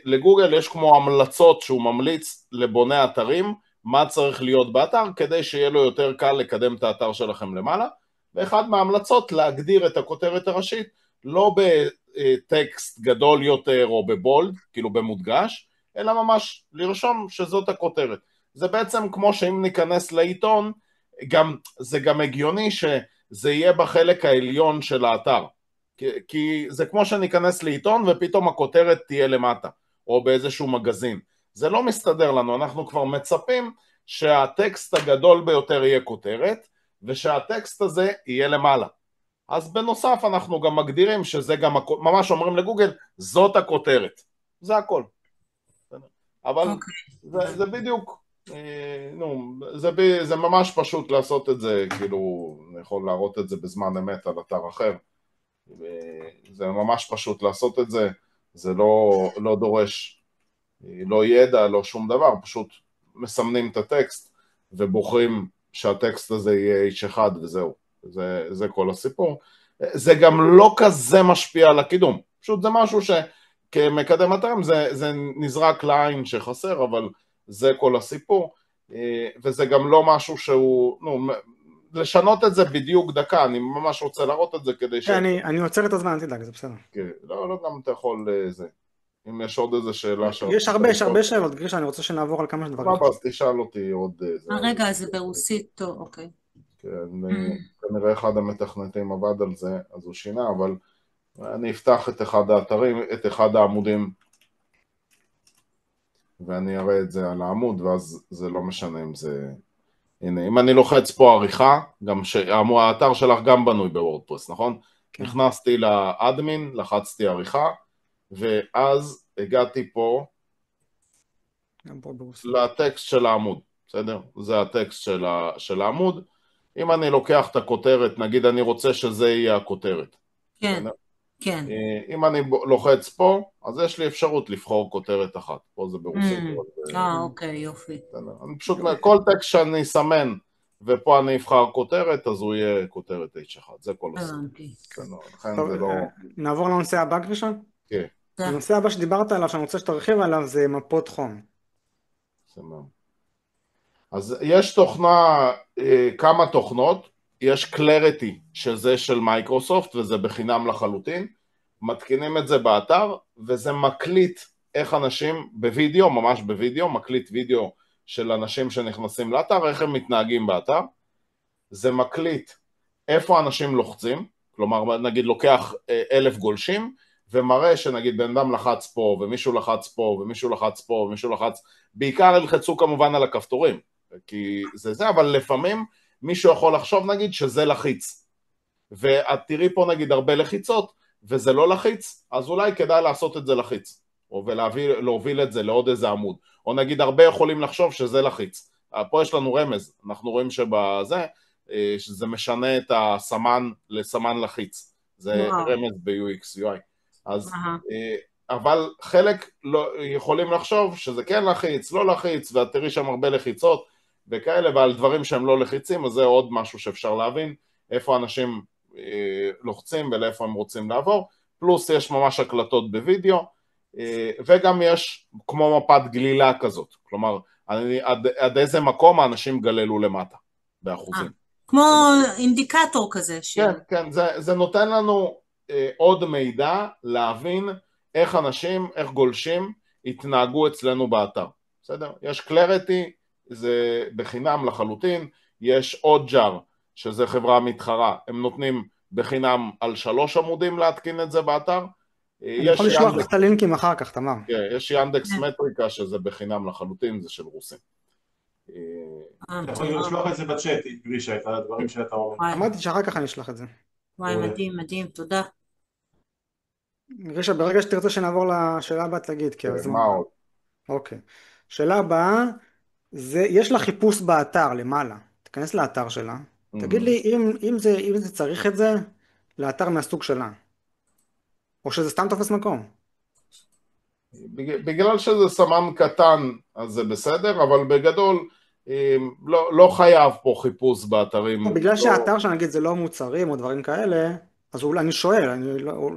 לגוגל יש כמו המלצות שהוא ממליץ לבוני אתרים, מה צריך להיות באתר, כדי שיהיה לו יותר קל לקדם את האתר שלכם למעלה, ואחד מההמלצות להגדיר את הכותרת הראשית, לא בטקסט גדול יותר או בבולד, כאילו במודגש, אלא ממש לרשום שזאת הכותרת. זה בעצם כמו שאם ניכנס לעיתון, זה גם הגיוני שזה יהיה בחלק העליון של האתר, כי זה כמו שניכנס לעיתון ופתאום הכותרת תהיה למטה, או באיזשהו מגזין. זה לא מסתדר לנו, אנחנו כבר מצפים שהטקסט הגדול ביותר יהיה כותרת, ושהטקסט הזה יהיה למעלה. אז בנוסף אנחנו גם מגדירים שזה גם, ממש אומרים לגוגל, זאת הכותרת. זה הכל. אבל זה בדיוק, זה ממש פשוט לעשות את זה, כאילו, אני יכול להראות את זה בזמן אמת על אתר אחר. זה ממש פשוט לעשות את זה, זה לא דורש, לא ידע, לא שום דבר, פשוט מסמנים את הטקסט ובוחרים שהטקסט הזה יהיה H1 וזהו, זה כל הסיפור. זה גם לא כזה משפיע על הקידום, פשוט זה משהו שכמקדם אתרים זה נזרק לעין שחסר, אבל זה כל הסיפור, וזה גם לא משהו שהוא, לשנות את זה בדיוק דקה, אני ממש רוצה להראות את זה כדי
אני עוצר את הזמן, תדאג, זה בסדר.
כן, לא גם אתה יכול זה. אם יש עוד איזה שאלה
יש הרבה שאלות, גרישה, אני רוצה שנעבור על כמה דברים.
אז תשאל אותי עוד...
רגע, זה ברוסית, טוב, אוקיי.
כן, כנראה אחד המתכנתים עבד על זה, אז הוא שינה, אבל אני אפתח את אחד האתרים, את אחד העמודים, ואני אראה את זה על העמוד, ואז זה לא משנה אם זה... הנה, אם אני לוחץ פה עריכה, גם האתר שלך גם בנוי בוורדפרס, נכון? כן. נכנסתי לאדמין, לחצתי עריכה, ואז הגעתי פה לטקסט של העמוד, בסדר? זה הטקסט של העמוד. אם אני לוקח את הכותרת, נגיד אני רוצה שזה יהיה הכותרת.
כן,
בסדר?
כן.
אם אני לוחץ פה, אז יש לי אפשרות לבחור כותרת אחת. פה זה ברוסית.
אוקיי, יופי.
אני פשוט, כל טקסט שאני אסמן, ופה אני אבחר כותרת, אז הוא יהיה כותרת H1. זה כל הסיפור.
נעבור לנושא הבא, גרישה?
כן.
הנושא הבא שדיברת עליו, שאני רוצה שתרחיב עליו, זה מפות חום.
אז יש תוכנה, כמה תוכנות, יש Clarity, שזה של מייקרוסופט, וזה בחינם לחלוטין, מתקינים את זה באתר, וזה מקליט איך אנשים בווידאו, ממש בווידאו, מקליט וידאו של אנשים שנכנסים לאתר, איך הם מתנהגים באתר, זה מקליט איפה אנשים לוחצים, כלומר נגיד לוקח 1,000 גולשים, ומראה שנגיד בן אדם לחץ פה, ומישהו לחץ פה, ומישהו לחץ פה, ומישהו לחץ, בעיקר ילחצו כמובן על הכפתורים, כי זה, אבל לפעמים מישהו יכול לחשוב נגיד שזה לחיץ, ואת תראי פה נגיד הרבה לחיצות, וזה לא לחיץ, אז אולי כדאי לעשות את זה לחיץ, או להוביל את זה לעוד איזה עמוד, או נגיד הרבה יכולים לחשוב שזה לחיץ, פה יש לנו רמז, אנחנו רואים שזה משנה את הסמן לסמן לחיץ, זה רמז ב-UX UI, אז, אבל חלק יכולים לחשוב שזה כן לחיץ, לא לחיץ, ואת תראי שם הרבה לחיצות וכאלה, ועל דברים שהם לא לחיצים, אז זה עוד משהו שאפשר להבין, איפה אנשים לוחצים ולאיפה הם רוצים לעבור, פלוס יש ממש הקלטות בווידאו, וגם יש כמו מפת גלילה כזאת, כלומר עד איזה מקום האנשים גללו למטה באחוזים.
כמו אינדיקטור כזה.
כן, כן, זה נותן לנו עוד מידע להבין איך אנשים, איך גולשים התנהגו אצלנו באתר, בסדר? יש קלריטי, זה בחינם לחלוטין, יש עוד ג'אר, שזה חברה מתחרה, הם נותנים בחינם על 3 עמודים להתקין את זה באתר.
אני יכול לשלוח לך את הלינקים אחר כך, תמר.
כן, יש ינדקס מטריקה שזה בחינם לחלוטין, זה של רוסים.
אתה יכול לשלוח את זה בצ'אט, גרישה, את הדברים שאתה אומר.
אמרתי שאחר כך אני אשלח את זה.
וואי, מדהים, מדהים, תודה.
גרישה, ברגע שתרצה שנעבור לשאלה הבאה תגיד, כי הזמן.
מה עוד?
אוקיי. שאלה הבאה, יש לה חיפוש באתר למעלה. תיכנס לאתר שלה. תגיד לי אם זה צריך את זה לאתר מהסוג שלה. או שזה סתם תופס מקום.
בגלל שזה סמן קטן אז זה בסדר, אבל בגדול לא חייב פה חיפוש באתרים.
בגלל שהאתר שלה נגיד זה לא מוצרים או דברים כאלה, אז אולי אני שואל,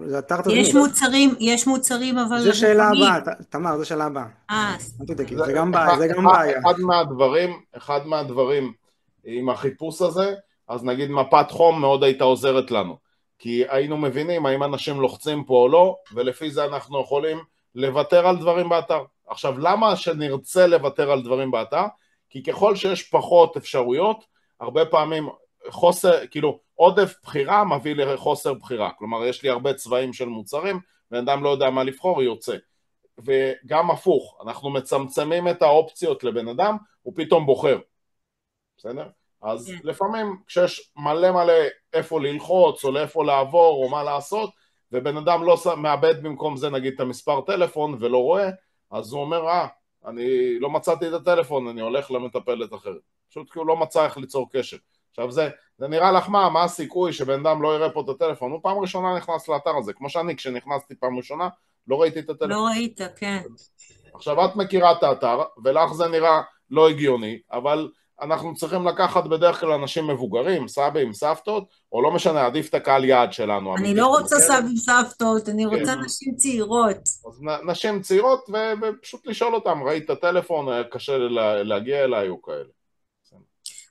זה אתר תזמין.
יש מוצרים אבל...
זה שאלה הבאה, תמר, זה שאלה הבאה. זה גם בעיה.
אחד מהדברים עם החיפוש הזה, אז נגיד מפת חום מאוד הייתה עוזרת לנו, כי היינו מבינים האם אנשים לוחצים פה או לא, ולפי זה אנחנו יכולים לוותר על דברים באתר. עכשיו, למה שנרצה לוותר על דברים באתר? כי ככל שיש פחות אפשרויות, הרבה פעמים עודף בחירה מביא לחוסר בחירה. כלומר, יש לי הרבה צבעים של מוצרים, ואדם לא יודע מה לבחור, יוצא. וגם הפוך, אנחנו מצמצמים את האופציות לבן אדם, הוא פתאום בוחר. בסדר? אז לפעמים כשיש מלא איפה ללחוץ, או לאיפה לעבור, או מה לעשות, ובן אדם לא מאבד במקום זה נגיד את המספר טלפון ולא רואה, אז הוא אומר, אני לא מצאתי את הטלפון, אני הולך למטפלת אחרת. פשוט כי הוא לא מצא איך ליצור קשר. עכשיו זה נראה לך מה הסיכוי שבן אדם לא יראה פה את הטלפון? הוא פעם ראשונה נכנס לאתר הזה, כמו שאני כשנכנסתי פעם ראשונה, לא ראיתי את הטלפון.
לא ראית, כן.
עכשיו את מכירה את האתר, ולך זה נראה לא הגיוני, אבל אנחנו צריכים לקחת בדרך כלל אנשים מבוגרים, סבים, סבתות, או לא משנה, עדיף את הקהל יעד שלנו.
אני לא רוצה סבים, סבתות, אני רוצה נשים צעירות.
אז נשים צעירות, ופשוט לשאול אותם, ראית את הטלפון, היה קשה להגיע אליי או כאלה.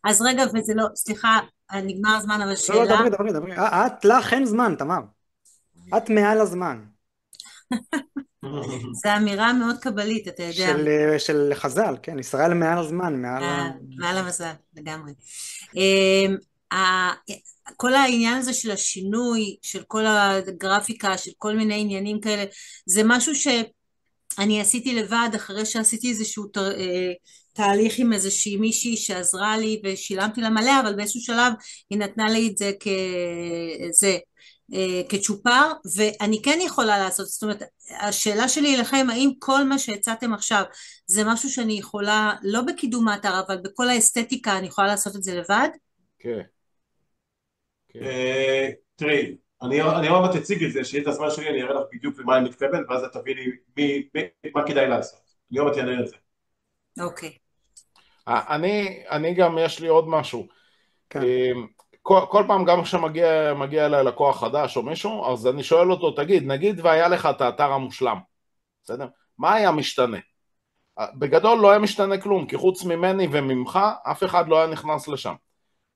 אז רגע, וזה לא, סליחה, נגמר הזמן, אבל שאלה...
לא, דברי. לך אין זמן, תמר. את מעל הזמן.
זו אמירה מאוד קבלית, אתה יודע.
של חז"ל, כן, ישראל מעל הזמן,
מעל המזל, לגמרי. כל העניין הזה של השינוי, של כל הגרפיקה, של כל מיני עניינים כאלה, זה משהו שאני עשיתי לבד, אחרי שעשיתי איזשהו תהליך עם איזושהי מישהי שעזרה לי, ושילמתי לה מלא, אבל באיזשהו שלב היא נתנה לי את זה כצ'ופר, ואני כן יכולה לעשות, זאת אומרת, השאלה שלי אליכם, האם כל מה שהצעתם עכשיו, זה משהו שאני יכולה, לא בקידום האתר, אבל בכל האסתטיקה, אני יכולה לעשות את זה לבד?
כן.
תראי, אני עוד מעט אציג את זה, שיהיה את הזמן שלי, אני אראה לך בדיוק למה אני מתכוון, ואז את תביני מה כדאי לעשות. אני עוד מעט אענה את זה.
אוקיי.
אני גם, יש לי עוד משהו. כל פעם גם כשמגיע אליי לקוח חדש או מישהו, אז אני שואל אותו, תגיד, נגיד והיה לך את האתר המושלם, בסדר? מה היה משתנה? בגדול לא היה משתנה כלום, כי חוץ ממני וממך, אף אחד לא היה נכנס לשם.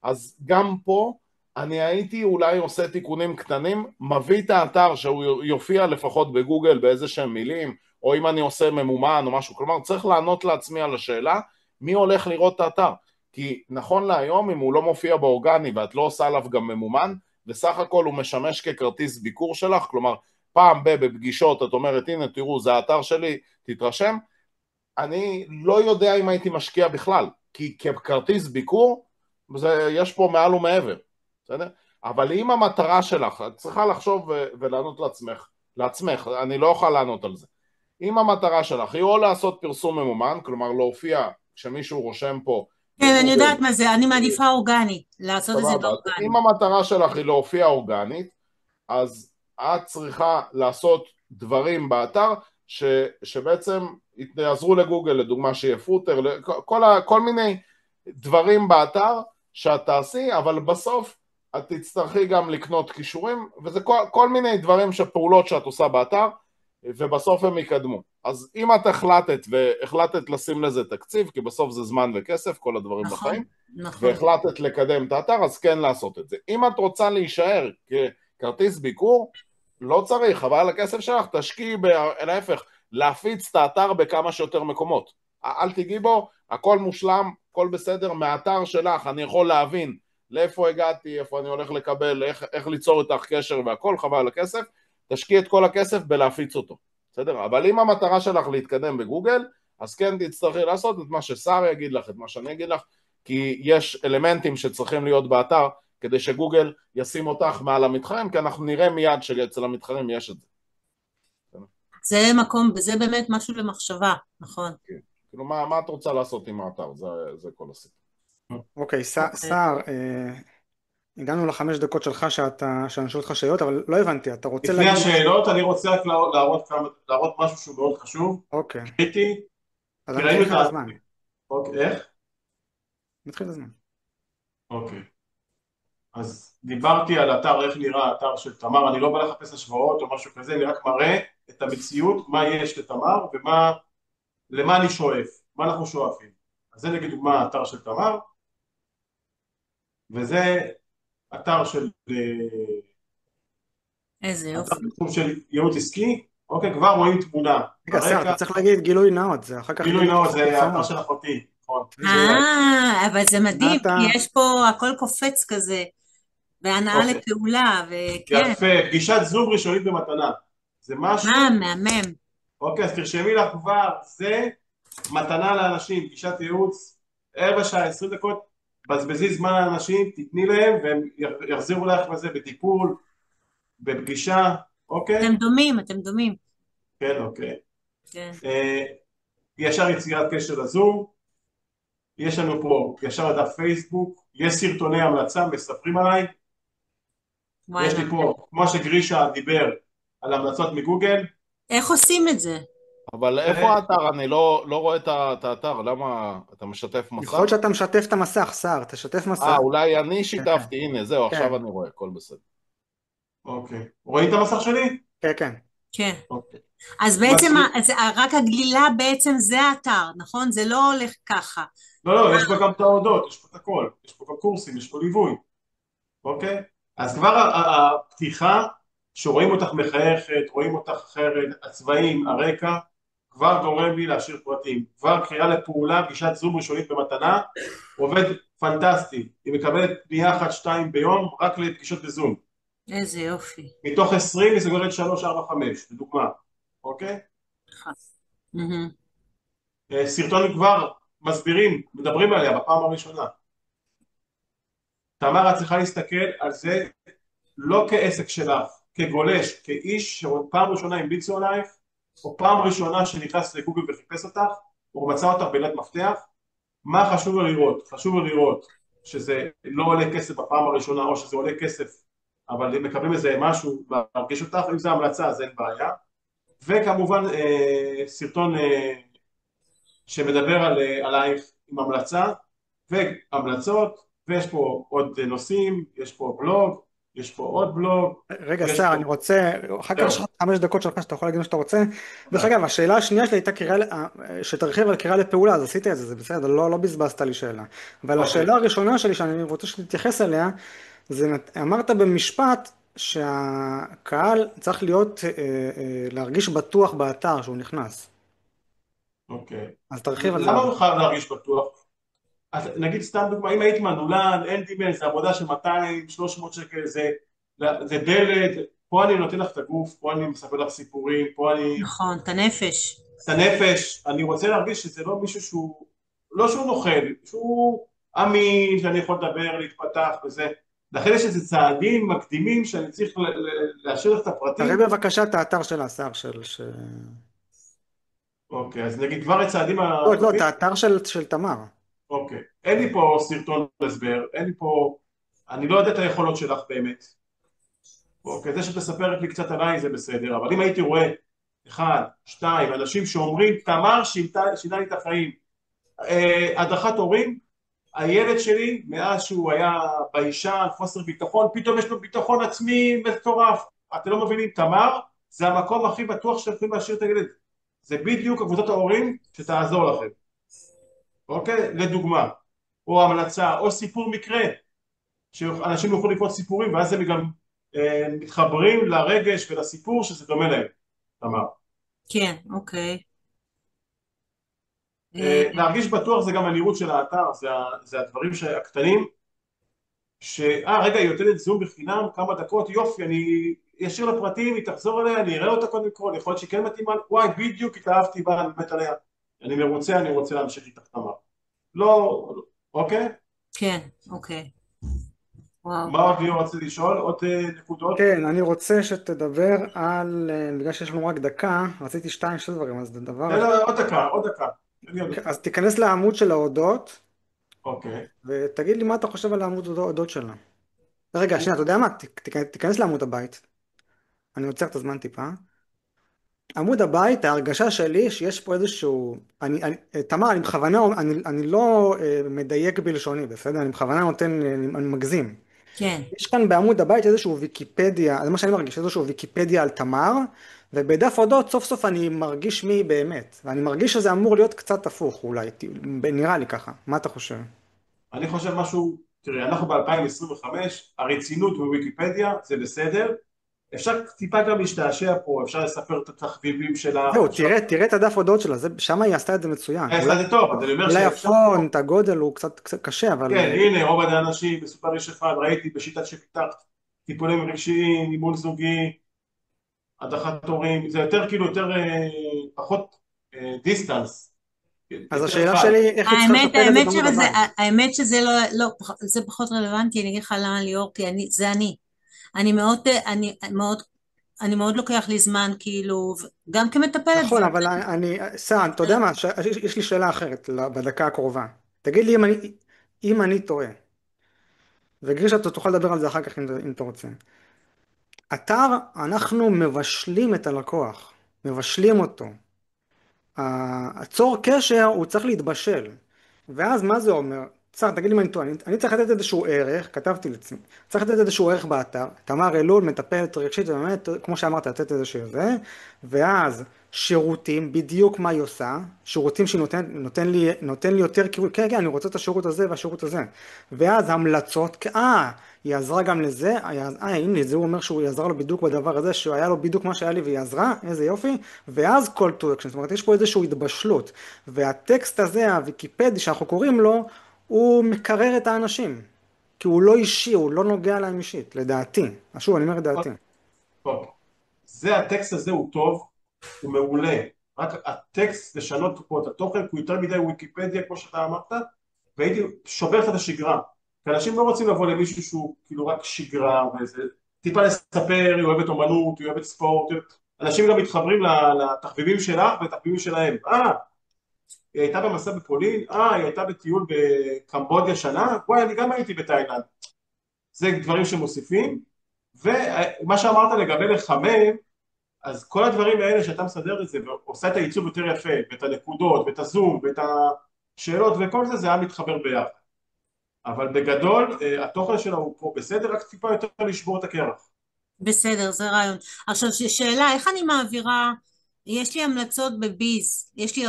אז גם פה, אני הייתי אולי עושה תיקונים קטנים, מביא את האתר שהוא יופיע לפחות בגוגל באיזה שהם מילים, או אם אני עושה ממומן או משהו, כלומר צריך לענות לעצמי על השאלה, מי הולך לראות את האתר? כי נכון להיום, אם הוא לא מופיע באורגני ואת לא עושה עליו גם ממומן, בסך הכל הוא משמש ככרטיס ביקור שלך, כלומר פעם בפגישות את אומרת, הנה תראו זה האתר שלי, תתרשם, אני לא יודע אם הייתי משקיע בכלל, כי ככרטיס ביקור, יש פה מעל ומעבר, בסדר? אבל אם המטרה שלך, את צריכה לחשוב ולענות לעצמך, אני לא אוכל לענות על זה. אם המטרה שלך היא או לעשות פרסום ממומן, כלומר להופיע כשמישהו רושם פה,
כן, אני יודעת מה זה, אני מעדיפה אורגני, לעשות את זה באורגני.
אם המטרה שלך היא להופיע אורגנית, אז את צריכה לעשות דברים באתר שבעצם יעזרו לגוגל, לדוגמה שיהיה פוטר, כל מיני דברים באתר שאת תעשי, אבל בסוף את תצטרכי גם לקנות קישורים, וזה כל מיני דברים פעולות שאת עושה באתר, ובסוף הם יקדמו. אז אם את החלטת לשים לזה תקציב, כי בסוף זה זמן וכסף, כל הדברים
נכון,
בחיים,
נכון.
והחלטת לקדם את האתר, אז כן לעשות את זה. אם את רוצה להישאר ככרטיס ביקור, לא צריך, אבל על הכסף שלך תשקיעי להפך, להפיץ את האתר בכמה שיותר מקומות. אל תגיעי בו, הכל מושלם, הכל בסדר, מהאתר שלך אני יכול להבין לאיפה הגעתי, איפה אני הולך לקבל, איך ליצור איתך קשר והכל, חבל על הכסף, תשקיע את כל הכסף בלהפיץ אותו, בסדר? אבל אם המטרה שלך להתקדם בגוגל, אז כן תצטרכי לעשות את מה ששר יגיד לך, את מה שאני אגיד לך, כי יש אלמנטים שצריכים להיות באתר, כדי שגוגל ישים אותך מעל המתחרים, כי אנחנו נראה מיד שאצל המתחרים יש את זה.
זה מקום, וזה באמת משהו למחשבה, נכון.
כן. כאילו, מה את רוצה לעשות עם האתר? זה כל הסיפור.
אוקיי, סער, הגענו ל5 דקות שלך שאני שואל אותך שאלות, אבל לא הבנתי, אתה רוצה
לפני
להגיד משהו?
השאלות אני רוצה רק להראות משהו שהוא מאוד חשוב,
אוקיי,
קריטי,
אז
כי
אני
ראינו
מתחיל
את
את
ה...
הזמן.
אוקיי, איך?
מתחיל את הזמן.
אוקיי. אז דיברתי על אתר, איך נראה האתר של תמר, אני לא בא לחפש השוואות או משהו כזה, אני רק מראה את המציאות, מה יש לתמר ולמה אני שואף, מה אנחנו שואפים. אז זה נגיד דוגמה האתר של תמר, וזה אתר של
איזה
אתר
יופי.
בתחום של ייעוץ עסקי, אוקיי, כבר רואים תמונה
רגע, סער, אתה
ברקע,
צריך להגיד גילוי נאות, זה אחר כך
גילוי
יגידו
נאות,
לך
זה האתר
פרסומות.
של אחותי, נכון.
אבל זה
מה
מדהים,
אתה...
כי יש פה הכל קופץ כזה, בהנאה
אוקיי,
לפעולה, וכן,
יפה, פגישת זום ראשונית במתנה, זה משהו,
מהמם.
אוקיי, אז תרשמי לך כבר, זה מתנה לאנשים, פגישת ייעוץ, רבע שעה, 20 דקות, בזבזי זמן לאנשים, תתני להם והם יחזירו לך בזה בטיפול, בפגישה, אוקיי?
אתם דומים,
כן, אוקיי.
כן,
אה, ישר יצירת קשר לזום, יש לנו פה ישר דף פייסבוק, יש סרטוני המלצה, מספרים עליי, יש
וואלה.
לי פה, כמו שגרישה דיבר על המלצות מגוגל,
איך עושים את זה?
אבל איפה האתר? אני לא רואה את האתר, למה אתה משתף מסך?
יכול להיות שאתה משתף את המסך, סער, תשתף מסך.
אולי אני
כן,
שיתפתי, הנה, זהו,
כן,
עכשיו אני רואה, הכל בסדר.
אוקיי, רואים את המסך שלי?
כן, כן.
כן.
אוקיי.
אז בעצם, רק הגלילה בעצם זה האתר, נכון? זה לא הולך ככה.
לא, יש בה גם את ההודות, יש פה את הכל, יש פה גם קורסים, יש פה ליווי, אוקיי? אז כבר הפתיחה, שרואים אותך מחייכת, רואים אותך אחרת, הצבעים, הרקע, כבר גורם לי להשאיר פרטים, כבר קריאה לפעולה, פגישת זום ראשונית במתנה, עובד פנטסטי, היא מקבלת פנייה 1-2 ביום, רק לפגישות בזום,
איזה יופי.
מתוך 20 היא סוגרת 3, 4, 5, לדוגמה, אוקיי?
מהמם.
סרטונים כבר מסבירים, מדברים עליה בפעם הראשונה. תמר, את צריכה להסתכל על זה לא כעסק שלך, כגולש, כאיש שפעם ראשונה המליצו עלייך, או פעם ראשונה שנכנס לגוגל וחיפש אותך, או מצא אותך בלת מפתח. מה חשוב לו לראות? חשוב לו לראות שזה לא עולה כסף בפעם הראשונה, או שזה עולה כסף, אבל אם מקבלים איזה משהו להרגיש אותך, אם זה המלצה אז אין בעיה. וכמובן סרטון שמדבר עלייך עם המלצה והמלצות, ויש פה עוד נושאים, יש פה בלוג, יש פה עוד בלוג.
רגע, סער, אני רוצה, אחר כך יש לך 5 דקות שלך שאתה יכול להגיד מה שאתה רוצה. דרך אגב, השאלה השנייה שלי הייתה שתרחיב על קריאה לפעולה, אז עשית את זה, זה בסדר, לא בזבזת לי שאלה. אבל השאלה הראשונה שלי שאני רוצה שתתייחס אליה, זה אמרת במשפט שהקהל צריך להרגיש בטוח באתר שהוא נכנס.
אוקיי.
אז תרחיב על זה.
למה הוא חייב להרגיש בטוח? אז נגיד סתם דוגמה, אם היית מנעולן, אין דימל, זה עבודה של 200-300 שקל, זה דלת, פה אני נותן לך את הגוף, פה אני מספר לך סיפורים, פה אני...
נכון, את הנפש.
את הנפש, אני רוצה להרגיש שזה לא מישהו שהוא, לא שהוא נוכל, שהוא אמין, שאני יכול לדבר, להתפתח וזה. לכן יש איזה צעדים מקדימים שאני צריך להשאיר לך את הפרטים.
תראה בבקשה את האתר של השר
אוקיי, אז נגיד כבר הצעדים...
לא, את האתר של תמר.
אוקיי, אין לי פה סרטון הסבר, אין לי פה, אני לא יודע את היכולות שלך באמת. אוקיי, זה שתספרת לי קצת עליי זה בסדר, אבל אם הייתי רואה 1, 2, אנשים שאומרים, תמר שינה לי את החיים, הדרכת הורים, הילד שלי, מאז שהוא היה ביישן, חוסר ביטחון, פתאום יש לו ביטחון עצמי מטורף. אתם לא מבינים, תמר, זה המקום הכי בטוח שאתם יכולים להשאיר את הילד. זה בדיוק קבוצת ההורים שתעזור לכם. אוקיי? לדוגמה, או המלצה, או סיפור מקרה, שאנשים יוכלו לקרוא סיפורים, ואז הם גם מתחברים לרגש ולסיפור שזה דומה להם, תמר.
כן, אוקיי.
להרגיש בטוח זה גם הנראות של האתר, זה הדברים הקטנים, רגע, היא נותנת זום בחינם, כמה דקות, יופי, אני אשאיר לפרטים, היא תחזור אליה, אני אראה אותה קודם כל, יכול להיות שהיא כן מתאימה, וואי, בדיוק התאהבתי בה, אני מת עליה, אני מרוצה, אני רוצה להמשיך איתך תמר. לא, אוקיי?
כן, אוקיי. וואו.
מה עוד ליאור רציתי לשאול? עוד נקודות?
כן, אני רוצה שתדבר על, בגלל שיש לנו רק דקה, רציתי שתי דברים, אז דבר
לא,
אחד.
לא, עוד דקה.
אז תיכנס לעמוד של ההודות,
אוקיי.
ותגיד לי מה אתה חושב על העמוד ההודות שלה. רגע, שנייה, אתה יודע מה? תיכנס לעמוד הבית. אני עוצר את הזמן טיפה. עמוד הבית, ההרגשה שלי שיש פה איזשהו, תמר, אני בכוונה, אני לא מדייק בלשוני, בסדר? אני בכוונה נותן, אני מגזים.
כן.
יש כאן בעמוד הבית איזשהו ויקיפדיה, זה מה שאני מרגיש, איזשהו ויקיפדיה על תמר, ובדף הודות סוף סוף אני מרגיש מי באמת, ואני מרגיש שזה אמור להיות קצת הפוך אולי, נראה לי ככה, מה אתה חושב?
אני חושב משהו, תראה, אנחנו ב-2025, הרצינות בוויקיפדיה זה בסדר, אפשר טיפה גם להשתעשע פה, אפשר לספר את התחביבים שלה.
זהו, תראה את הדף הודות שלה, שם היא עשתה את זה מצוין.
זה טוב, אז אני אומר
אולי
שאפשר.
הפונט, הגודל הוא קצת קשה, אבל...
כן, הנה, רוב האנשים, מסופר יש אחד, ראיתי בשיטת שפיתחת, טיפולים רגשיים, אימון זוגי, הדחת הורים, זה יותר כאילו, פחות דיסטנס.
אז השאלה שלי, איך היא צריכה לטפל את זה בעמוד הבית?
האמת שזה לא, זה פחות רלוונטי, אני אגיד לך למה ליאור, כי זה אני. אני מאוד לוקח לי זמן, כאילו, גם כמטפלת.
נכון, אבל סען, אתה יודע מה, יש לי שאלה אחרת בדקה הקרובה. תגיד לי אם אני טועה. וגרישה, אתה תוכל לדבר על זה אחר כך אם אתה רוצה. אתר, אנחנו מבשלים את הלקוח, מבשלים אותו. הצור קשר הוא צריך להתבשל. ואז מה זה אומר? תגיד לי מה אני טועה, אני צריך לתת איזשהו ערך, כתבתי לעצמי, צריך לתת איזשהו ערך באתר, תמר אלול מטפלת רגשית, באמת, כמו שאמרת, לתת איזשהו זה, ואז שירותים, בדיוק מה היא עושה, שירותים שהיא נותן לי יותר, כן, אני רוצה את השירות הזה והשירות הזה, ואז המלצות, היא עזרה גם לזה, הנה, זה הוא אומר שהוא יעזר לו בדיוק בדבר הזה, שהיה לו בדיוק מה שהיה לי והיא עזרה, איזה יופי, ואז call to action, זאת אומרת, יש פה איזושהי התבשלות, והטקסט הזה, הוויקיפדי שאנחנו קוראים לו, הוא מקרר את האנשים, כי הוא לא אישי, הוא לא נוגע להם אישית, לדעתי. שוב, אני אומר לדעתי.
טוב, הטקסט הזה הוא טוב, הוא מעולה, רק הטקסט לשנות פה את התוכן, כי הוא יותר מדי וויקיפדיה כמו שאתה אמרת, והייתי שובר את השגרה, כי אנשים לא רוצים לבוא למישהו שהוא כאילו רק שגרה, וזה טיפה לספר, היא אוהבת אומנות, היא אוהבת ספורט, אנשים גם מתחברים לתחביבים שלך ולתחביבים שלהם, היא הייתה במסע בפולין, היא הייתה בטיול בקמבודיה שנה, וואי, אני גם הייתי בתאילנד, זה דברים שמוסיפים, ומה שאמרת לגבי לחמם, אז כל הדברים האלה שאתה מסדר את זה ועושה את העיצוב יותר יפה, ואת הנקודות, ואת הזום, ואת השאלות וכל זה, זה היה מתחבר ביחד. אבל בגדול, התוכן שלו הוא פה בסדר, רק טיפה יותר לשבור את הקרח.
בסדר, זה רעיון. עכשיו, שאלה, איך אני מעבירה, יש לי המלצות בביז, יש לי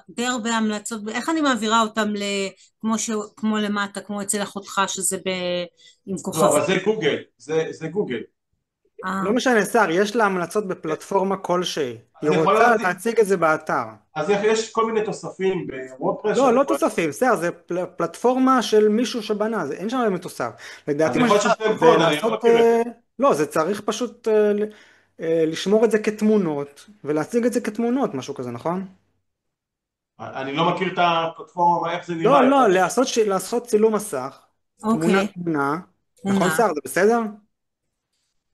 די הרבה המלצות, איך אני מעבירה אותם כמו למטה, כמו אצל אחותך, שזה עם כוכבים?
לא, אבל זה גוגל, זה גוגל.
לא משנה, שר, יש לה המלצות בפלטפורמה כלשהי. היא רוצה להציג את זה באתר.
אז יש כל מיני תוספים בוורדפרס.
לא תוספים, שר, זה פלטפורמה של מישהו שבנה, אין שם באמת תוסף. לדעתי מה שצריך זה לעשות... לא, זה צריך פשוט לשמור את זה כתמונות, ולהציג את זה כתמונות, משהו כזה, נכון?
אני לא מכיר את הפלטפורמה, איך זה נראה.
לא, לעשות צילום מסך, תמונה, נכון שר, זה בסדר?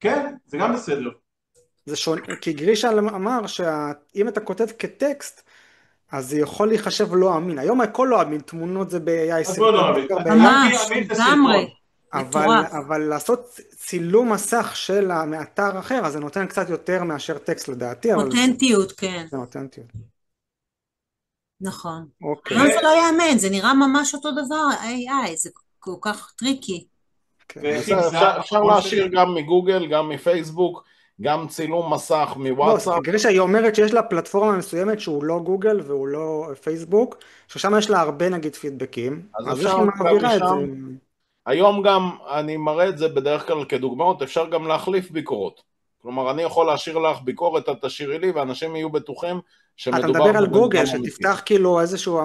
כן, זה גם בסדר.
זה שונה, כי גרישה אמר שאם אתה כותב כטקסט, אז זה יכול להיחשב לא אמין. היום הכל לא אמין, תמונות זה ב-AI סרטון.
ממש, לגמרי.
אבל לעשות צילום מסך של מאתר אחר, אז זה נותן קצת יותר מאשר טקסט לדעתי.
אותנטיות, כן.
זה אותנטיות.
נכון.
אוקיי.
היום זה לא יאמן, זה נראה ממש אותו דבר, AI, זה כל כך טריקי.
כן.
בסדר,
וחיפשה
אפשר
בחשבון
להשאיר
שלי.
גם מגוגל, גם מפייסבוק, גם צילום מסך
לא,
מוואטסאפ.
גרישה היא אומרת שיש לה פלטפורמה מסוימת שהוא לא גוגל והוא לא פייסבוק, ששם יש לה הרבה נגיד פידבקים,
אז
אז איך
אפשר
היא
גם
מעבירה את זה?
משם, היום גם, אני מראה את זה בדרך כלל כדוגמאות, אפשר גם להחליף ביקורות. כלומר, אני יכול להשאיר לך ביקורת, את תשאירי לי, ואנשים יהיו בטוחים
אתה
שמדובר
מדבר על
בבן
גוגל,
אדם אמיתי.
שתפתח כאילו איזשהו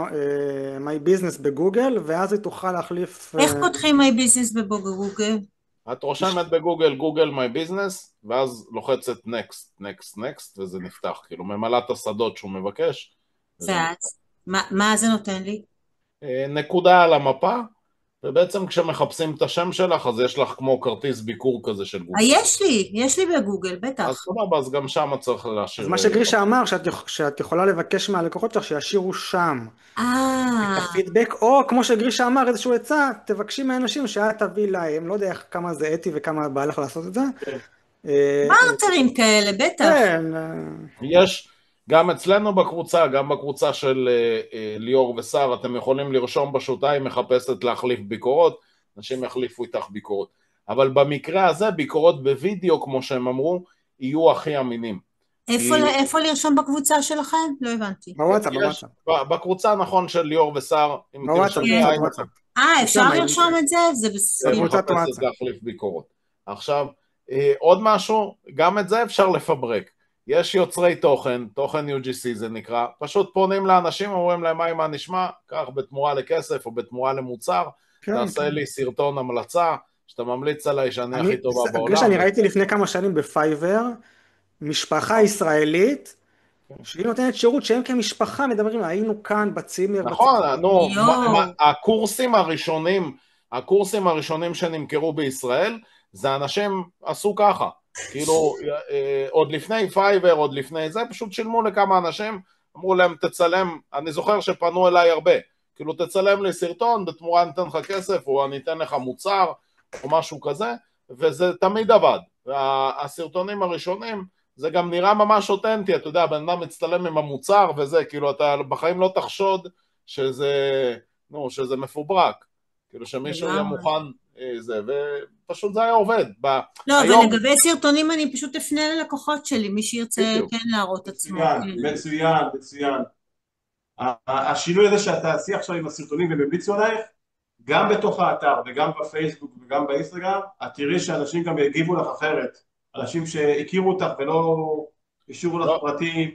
My Business בגוגל, ואז היא תוכל להחליף...
איך פותחים My Business בגוגל?
את רושמת בגוגל, גוגל my business, ואז לוחצת next, next, next, וזה נפתח, כאילו ממלא את השדות שהוא מבקש, וזה נפתח.
ואז, מה זה נותן לי?
נקודה על המפה, ובעצם כשמחפשים את השם שלך, אז יש לך כמו כרטיס ביקור כזה של גוגל.
יש לי בגוגל,
אז
בטח.
סבבה, אז גם שם צריך
אז
להשאיר.
מה שגרישה אמר, שאת יכולה לבקש מהלקוחות שלך שישאירו שם את
אה,
הפידבק, או כמו שגרישה אמר, איזשהו עצה, תבקשי מהאנשים שאת תביא להם, לא יודע כמה זה אתי וכמה בא לך לעשות את זה.
כן.
בארטרים כאלה, בטח.
כן,
יש גם אצלנו בקבוצה, גם בקבוצה של ליאור ושר, אתם יכולים לרשום בשוליים, מחפשת להחליף ביקורות, אנשים יחליפו איתך ביקורות. אבל במקרה הזה, ביקורות בווידאו, כמו שהם אמרו, יהיו הכי אמינים.
איפה לרשום בקבוצה שלכם? לא הבנתי.
בוואטסאפ, בוואטסאפ.
בקבוצה, נכון, של ליאור ושר, אם
בוואטסאפ,
תרשמי,
קבוצת וואטסאפ.
אפשר
שם,
לרשום את זה? זה בסדר.
בקבוצת
מחפשת
וואטסאפ.
להחליף ביקורות. עכשיו, עוד משהו, גם את זה אפשר לפברק. יש יוצרי תוכן, תוכן UGC זה נקרא, פשוט פונים לאנשים, אומרים להם מה נשמע, כך בתמורה לכסף או בתמורה למוצר,
כן,
תעשה
כן.
לי סרטון המלצה, שאתה ממליץ עליי שאני הכי טובה בעולם.
גרישה, אני ראיתי לפני כמה שנים בפייבר, משפחה ישראלית, שהיא נותנת שירות שהם כמשפחה מדברים, היינו כאן בצימר,
נכון, נו,
יואו.
הקורסים הראשונים שנמכרו בישראל, זה אנשים עשו ככה, כאילו עוד לפני פייבר, עוד לפני זה, פשוט שילמו לכמה אנשים, אמרו להם תצלם, אני זוכר שפנו אליי הרבה, כאילו תצלם לי סרטון, בתמורה ניתן לך כסף, או אני אתן לך מוצר, או משהו כזה, וזה תמיד עבד, והסרטונים הראשונים, זה גם נראה ממש אותנטי, אתה יודע, בן אדם מצטלם עם המוצר וזה, כאילו אתה בחיים לא תחשוד שזה מפוברק, כאילו שמישהו יהיה מוכן זה, ופשוט זה היה עובד.
לא,
היום...
ולגבי סרטונים אני פשוט אפנה ללקוחות שלי, מי שירצה כן להראות עצמו.
מצוין, מצוין. השינוי הזה שאת תעשי עכשיו עם הסרטונים והם המליצו עלייך, גם בתוך האתר וגם בפייסבוק וגם באינסטגרם, את תראי שאנשים גם יגיבו לך אחרת. אנשים שהכירו אותך ולא השאירו לך פרטים,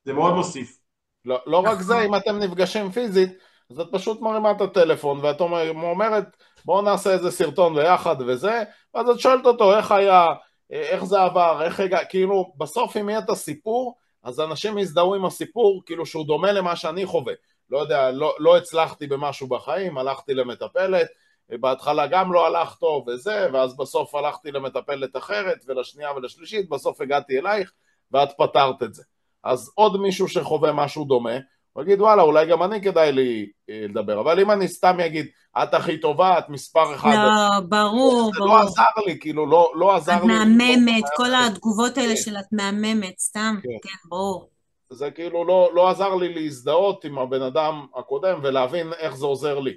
זה מאוד מוסיף.
לא רק זה, אם אתם נפגשים פיזית, אז את פשוט מרימה את הטלפון, ואת אומרת, בואו נעשה איזה סרטון ביחד וזה, ואז את שואלת אותו, איך היה, איך זה עבר, איך הגע, כאילו, בסוף אם יהיה את הסיפור, אז אנשים יזדהו עם הסיפור, כאילו שהוא דומה למה שאני חווה. לא יודע, לא הצלחתי במשהו בחיים, הלכתי למטפלת, בהתחלה גם לא הלך טוב וזה, ואז בסוף הלכתי למטפלת אחרת, ולשנייה ולשלישית, בסוף הגעתי אלייך, ואת פתרת את זה. אז עוד מישהו שחווה משהו דומה, הוא יגיד וואלה אולי גם אני כדאי לי לדבר, אבל אם אני סתם אגיד את הכי טובה, את מספר אחד,
לא, ברור,
זה
ברור.
לא עזר לי, כאילו לא עזר לי.
את מהממת, כל התגובות האלה של את מהממת, סתם, כן, ברור.
זה כאילו לא עזר לי להזדהות עם הבן אדם הקודם ולהבין איך זה עוזר לי.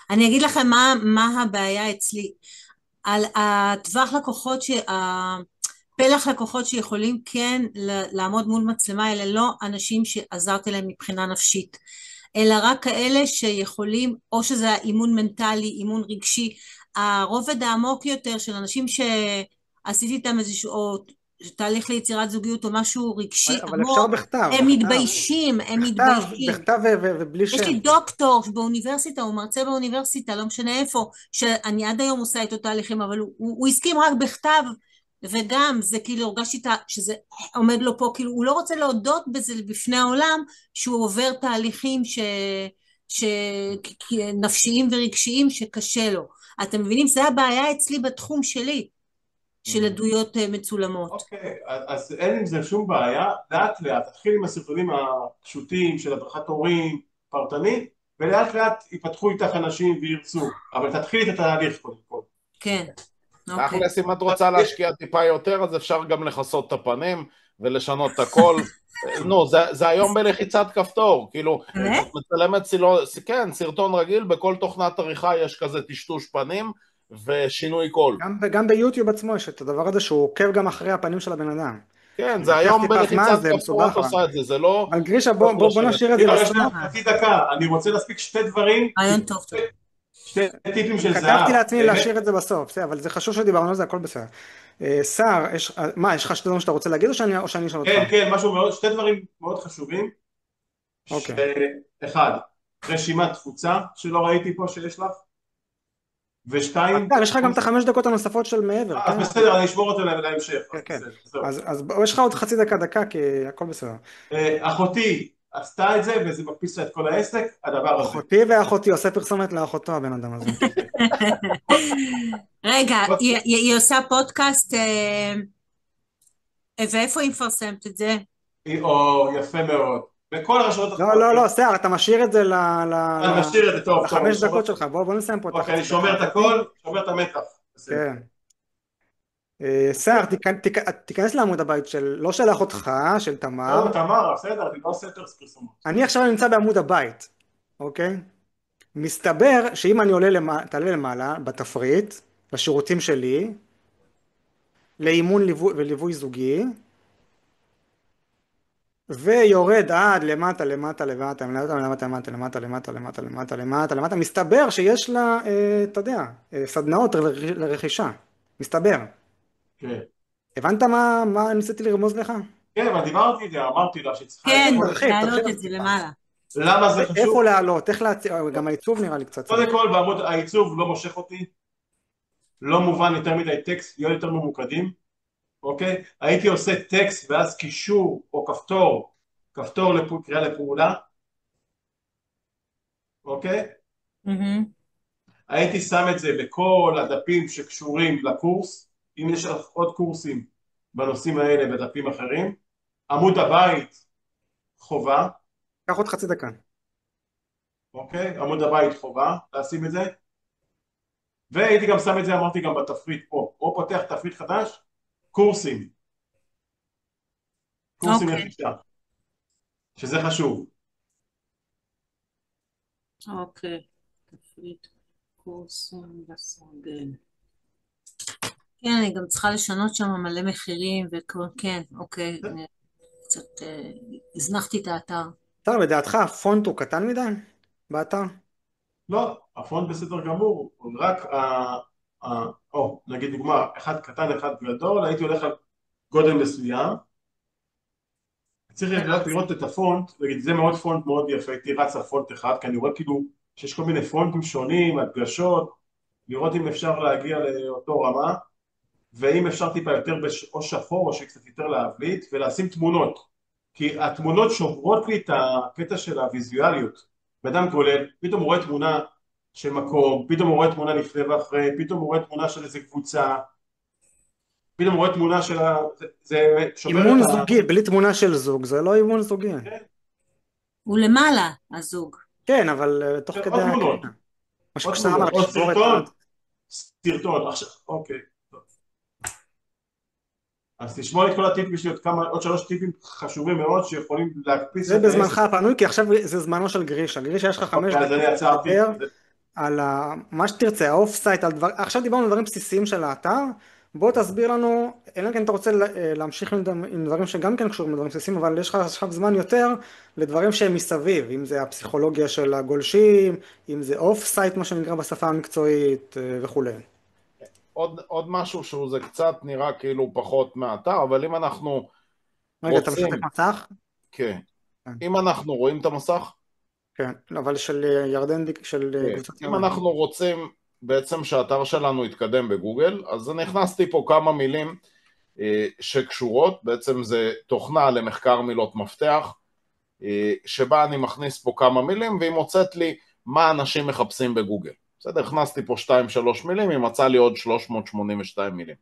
אני אגיד לכם מה הבעיה אצלי. על הטווח לקוחות, פלח לקוחות שיכולים כן לעמוד מול מצלמה, אלה לא אנשים שעזרתי להם מבחינה נפשית, אלא רק כאלה שיכולים, או שזה אימון מנטלי, אימון רגשי, הרובד העמוק יותר של אנשים שעשיתי איתם איזשהו, או תהליך ליצירת זוגיות או משהו רגשי
אבל
עמוק,
אפשר בכתב.
הם מתביישים, הם מתביישים.
בכתב ובלי שם.
יש לי דוקטור באוניברסיטה, הוא מרצה באוניברסיטה, לא משנה איפה, שאני עד היום עושה איתו תהליכים, אבל הוא הסכים רק בכתב, וגם זה כאילו הרגשתי שזה עומד לו פה, כאילו הוא לא רוצה להודות בזה בפני העולם, שהוא עובר תהליכים נפשיים ורגשיים שקשה לו. אתם מבינים? זה הבעיה אצלי בתחום שלי, של עדויות מצולמות.
אוקיי, אז אין עם זה שום בעיה, לאט לאט, תתחיל עם הסרטונים הפשוטים של הדרכת הורים, פרטנית, ולאט לאט ייפתחו איתך אנשים וירצו, אבל תתחיל את התהליך קודם כל.
כן. אוקיי.
תכלס, אם את רוצה להשקיע טיפה יותר, אז אפשר גם לחסות את הפנים ולשנות את הכל, נו, זה היום בלחיצת כפתור, כאילו,
באמת?
את מצלמת כן, סרטון רגיל, בכל תוכנת עריכה יש כזה טשטוש פנים ושינוי קול.
גם ביוטיוב עצמו יש את הדבר הזה שהוא עוקב גם אחרי הפנים של הבן אדם.
כן, זה
לוקח
היום
טיפה זמן,
בלחיצת
זה
כפתור
מסובך.
את עושה את זה, זה לא...
אבל גרישה,
צריך
בוא
לשבת.
נשאיר את זה
יש לנו
לסוף.
חצי דקה, אני רוצה להספיק שתי דברים,
רעיון טוב.
שתי טיפים של זהב.
כתבתי לעצמי
באמת.
להשאיר את זה בסוף, בסדר, אבל זה חשוב שדיברנו על זה, הכל בסדר. סער, יש לך שתי דברים שאתה רוצה להגיד או שאני אשאל אותך?
כן, כן, שתי דברים מאוד חשובים.
אוקיי.
אחד, רשימת תפוצה שלא ראיתי פה שיש לך. ושתיים...
יש לך גם את ה5 דקות הנוספות של מעבר,
אז
כן?
בסדר, אני אשמור אותו להמשך.
כן, כן.
בסדר.
אז יש לך עוד חצי דקה, כי הכל בסדר.
אחותי עשתה את זה, וזה מקפיץ לה את כל העסק, הדבר הזה.
אחותי ואחותי עושה פרסומת לאחותו, הבן אדם הזה.
רגע, היא עושה פודקאסט, ואיפה היא מפרסמת את זה?
או, יפה מאוד. בכל הרשתות
לא, סער, אתה משאיר את זה
אני משאיר את זה טוב.
ל5 דקות שלך, בוא נסיים פה את
אוקיי, אני שומר את הכל, שומר את המתח.
כן. סער, תיכנס לעמוד הבית לא של אחותך, של תמר.
לא, תמר, בסדר, אני לא עושה יותר פרסומות.
אני עכשיו נמצא בעמוד הבית, אוקיי? מסתבר שאם אני תעלה למעלה, בתפריט, לשירותים שלי, לאימון וליווי זוגי, ויורד עד למטה, מסתבר שיש לה, אתה יודע, סדנאות לרכישה, מסתבר.
כן.
הבנת מה ניסיתי לרמוז לך?
כן, אבל דיברתי את זה, אמרתי לה שצריכה...
כן,
תרחיב.
להעלות את זה למעלה.
למה זה חשוב?
איפה להעלות, איך להציע, גם העיצוב נראה לי קצת.
קודם כל, בעמוד העיצוב לא מושך אותי, לא מובן יותר מדי טקסט, להיות יותר ממוקדים, אוקיי? הייתי עושה טקסט ואז קישור או כפתור קריאה לפעולה, אוקיי? הייתי שם את זה בכל הדפים שקשורים לקורס, אם יש לך עוד קורסים בנושאים האלה בדפים אחרים. עמוד הבית חובה,
קח עוד חצי דקה.
אוקיי? עמוד הבית חובה, לשים את זה. והייתי גם שם את זה, אמרתי גם בתפריט פה, או פותח תפריט חדש, קורסים. קורסים רכישה, שזה חשוב.
אוקיי, תפריט קורסים בסרגל. כן, אני גם צריכה לשנות שם מלא מחירים, וכן, אוקיי, קצת הזנחתי את האתר.
טוב, לדעתך הפונט הוא קטן מדי באתר?
לא, הפונט בסדר גמור, רק נגיד דוגמה, אחד קטן, אחד גדול, הייתי הולך על גודל מסוים, צריך רק לראות את הפונט, נגיד זה מאוד פונט מאוד יפה, הייתי רץ על פונט אחד, כי אני רואה כאילו שיש כל מיני פונטים שונים, הדגשות, לראות אם אפשר להגיע לאותו רמה, ואם אפשר טיפה יותר או שחור או שקצת יותר להבליט, ולשים תמונות, כי התמונות שוברות לי את הקטע של הוויזואליות, באדם כולל, פתאום הוא רואה תמונה של מקום, פתאום הוא רואה תמונה לפני ואחרי, פתאום הוא רואה תמונה של איזה קבוצה, פתאום הוא רואה תמונה של זה שובר את
אימון זוגי, בלי תמונה של זוג, זה לא אימון זוגי.
הוא למעלה, הזוג.
כן, אבל תוך כדי...
עוד תמונות.
משהו כשאתה אמר, לשבור את ה...
סרטון, עכשיו, אוקיי. אז תשמור את כל הטיפים, יש לי עוד 3 טיפים חשובים מאוד שיכולים להקפיץ...
זה בזמנך הפנוי, כי עכשיו זה זמנו של גרישה. גרישה יש לך 5 דקות לדבר על מה שתרצה, האוף סייט, עכשיו דיברנו על דברים בסיסיים של האתר, בוא תסביר לנו, אלא כן אתה רוצה להמשיך עם דברים שגם כן קשורים לדברים בסיסיים, אבל יש לך עכשיו זמן יותר לדברים שהם מסביב, אם זה הפסיכולוגיה של הגולשים, אם זה אוף סייט, מה שנקרא בשפה המקצועית וכו'.
עוד משהו שהוא זה קצת נראה כאילו פחות מהאתר, אבל אם אנחנו
רגע, אתה משתף מסך?
כן. אם אנחנו רואים את המסך?
כן, אבל של ירדן, של קבוצת
ירדן. אם אנחנו רוצים בעצם שהאתר שלנו יתקדם בגוגל, אז אני הכנסתי פה כמה מילים שקשורות, בעצם זה תוכנה למחקר מילות מפתח, שבה אני מכניס פה כמה מילים, והיא מוצאת לי מה אנשים מחפשים בגוגל. בסדר, הכנסתי פה 2-3 מילים, היא מצאה לי עוד 382 מילים.